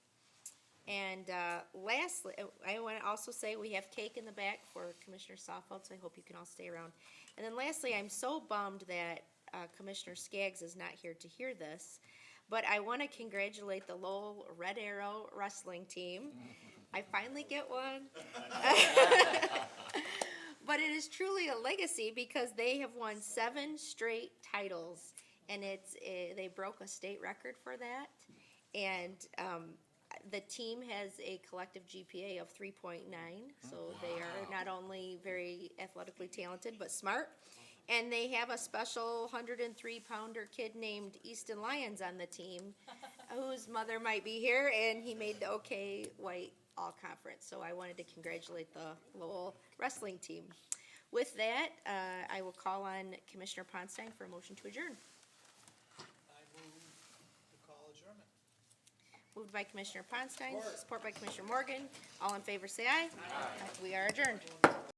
And lastly, I want to also say we have cake in the back for Commissioner Softfeld, so I hope you can all stay around. And then lastly, I'm so bummed that Commissioner Skaggs is not here to hear this, but I want to congratulate the Lowell Red Arrow wrestling team. I finally get one. But it is truly a legacy because they have won 7 straight titles, and they broke a state record for that. And the team has a collective GPA of 3.9, so they are not only very athletically talented, but smart. And they have a special 103-pounder kid named Easton Lyons on the team, whose mother might be here, and he made the OK White All-Conference. So I wanted to congratulate the Lowell wrestling team. With that, I will call on Commissioner Ponstein for a motion to adjourn. I move to call adjournment. Moved by Commissioner Ponstein, support by Commissioner Morgan. All in favor, say aye. Aye. We are adjourned.